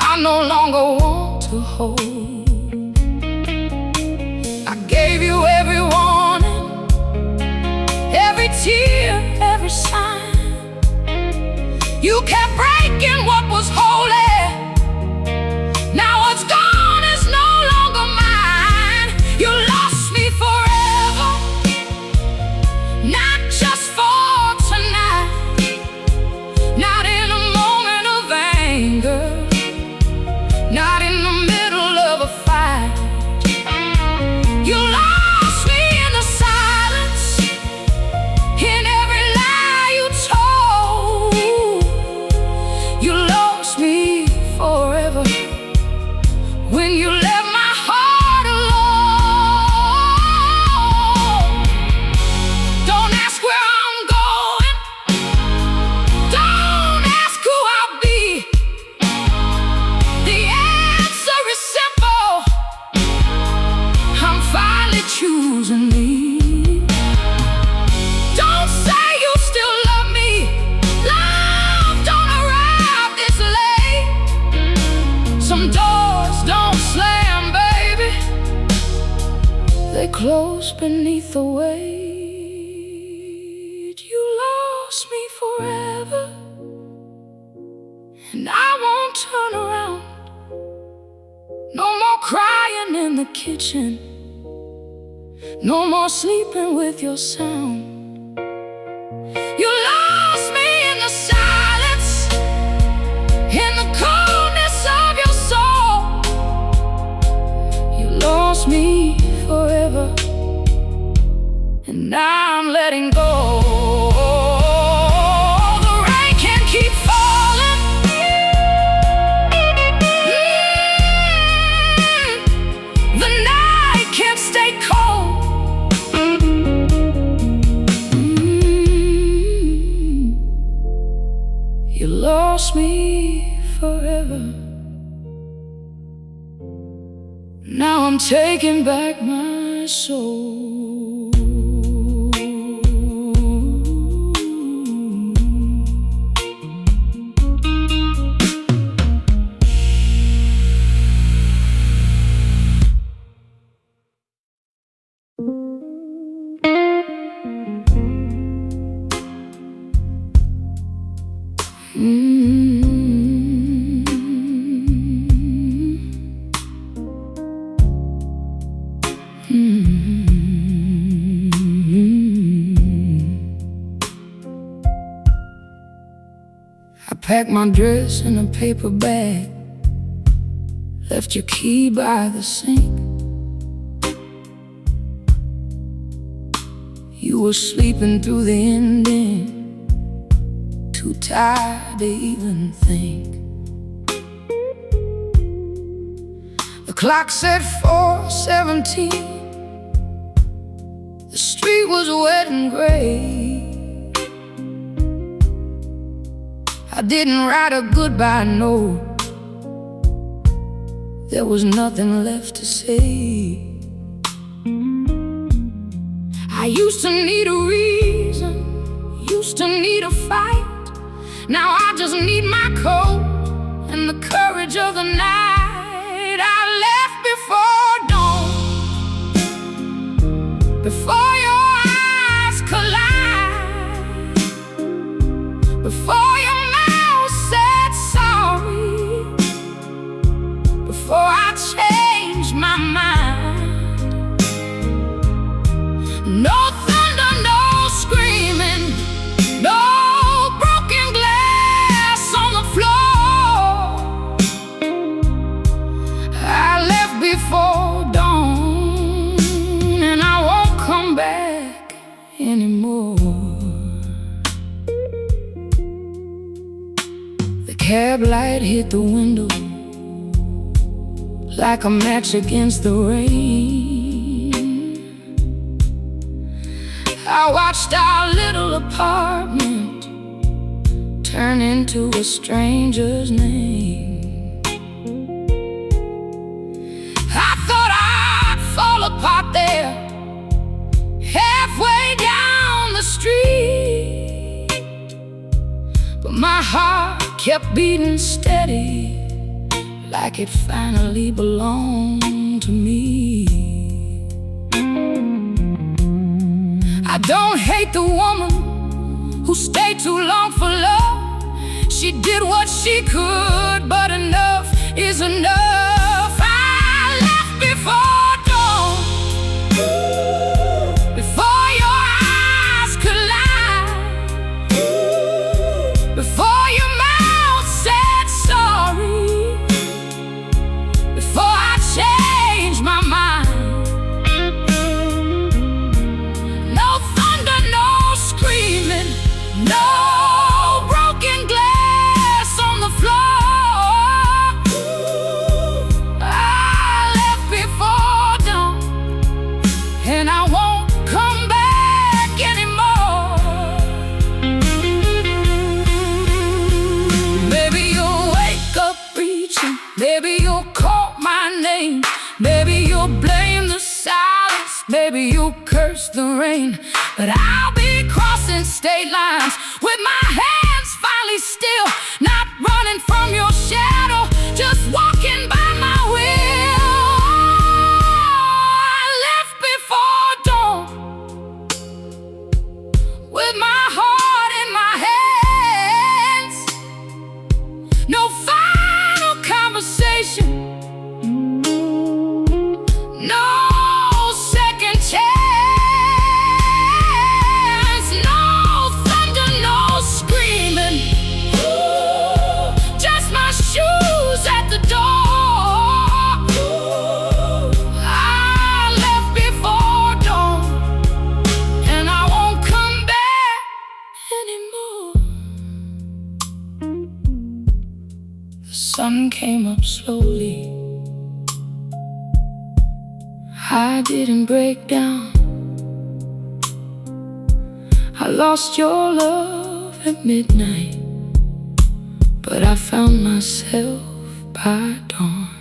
I no longer want to hold. I gave you every warning, every tear, every sign. You kept breaking what was holy. Now what's gone is no longer mine. You lost me forever, not just for tonight, not in a moment of anger, not in the middle of a fight. You lost me in the silence, in every lie you told. You lost me forever when you left my heart alone. Don't ask where I'm going, don't ask who I'll be. The answer is simple, I'm finally choosing me. Don't say you still love me, love don't arrive this late. Some doors don't slam, baby, they close beneath the weight. You lost me forever, and I won't turn around. No more crying in the kitchen, no more sleeping with your sound. You lost me in the silence, in the coldness of your soul. You lost me forever, and now I'm letting go. The rain can't keep falling. The night can't stay cold. You lost me forever. Now I'm taking back my soul. packed my dress in a paper bag, left your key by the sink. You were sleeping through the ending, too tired to even think. The clock said 4:17. The street was wet and gray. I didn't write a goodbye note. There was nothing left to say. I used to need a reason, used to need a fight. Now I just need my coat and the courage of the night. I left before dawn, before your eyes collide, before your mouth said sorry, before I changed my mind. No thunder, no screaming, no broken glass on the floor. I left before dawn, and I won't come back anymore. The cab light hit the window like a match against the rain. I watched our little apartment turn into a stranger's name. I thought I'd fall apart there, halfway down the street, but my heart kept beating steady, like it finally belonged to me. I don't hate the woman who stayed too long for love. She did what she could, but enough is enough. I left before dawn, before your eyes collide, before your mouth said sorry, before I changed my mind. No thunder, no screaming, no broken glass on the floor. I left before dawn, and I won't come back anymore. Maybe you'll wake up reaching, maybe you'll call my name, maybe you'll blame the silence, maybe you'll curse the rain. But I'll be crossing state lines with my hands finally still, not running from your shadow, just walking by my will. I left before dawn, with my heart in my hands. No final conversation, no second chance, no thunder, no screaming, just my shoes at the door. I left before dawn, and I won't come back anymore. The sun came up slowly. I didn't break down. I lost your love at midnight, but I found myself by dawn.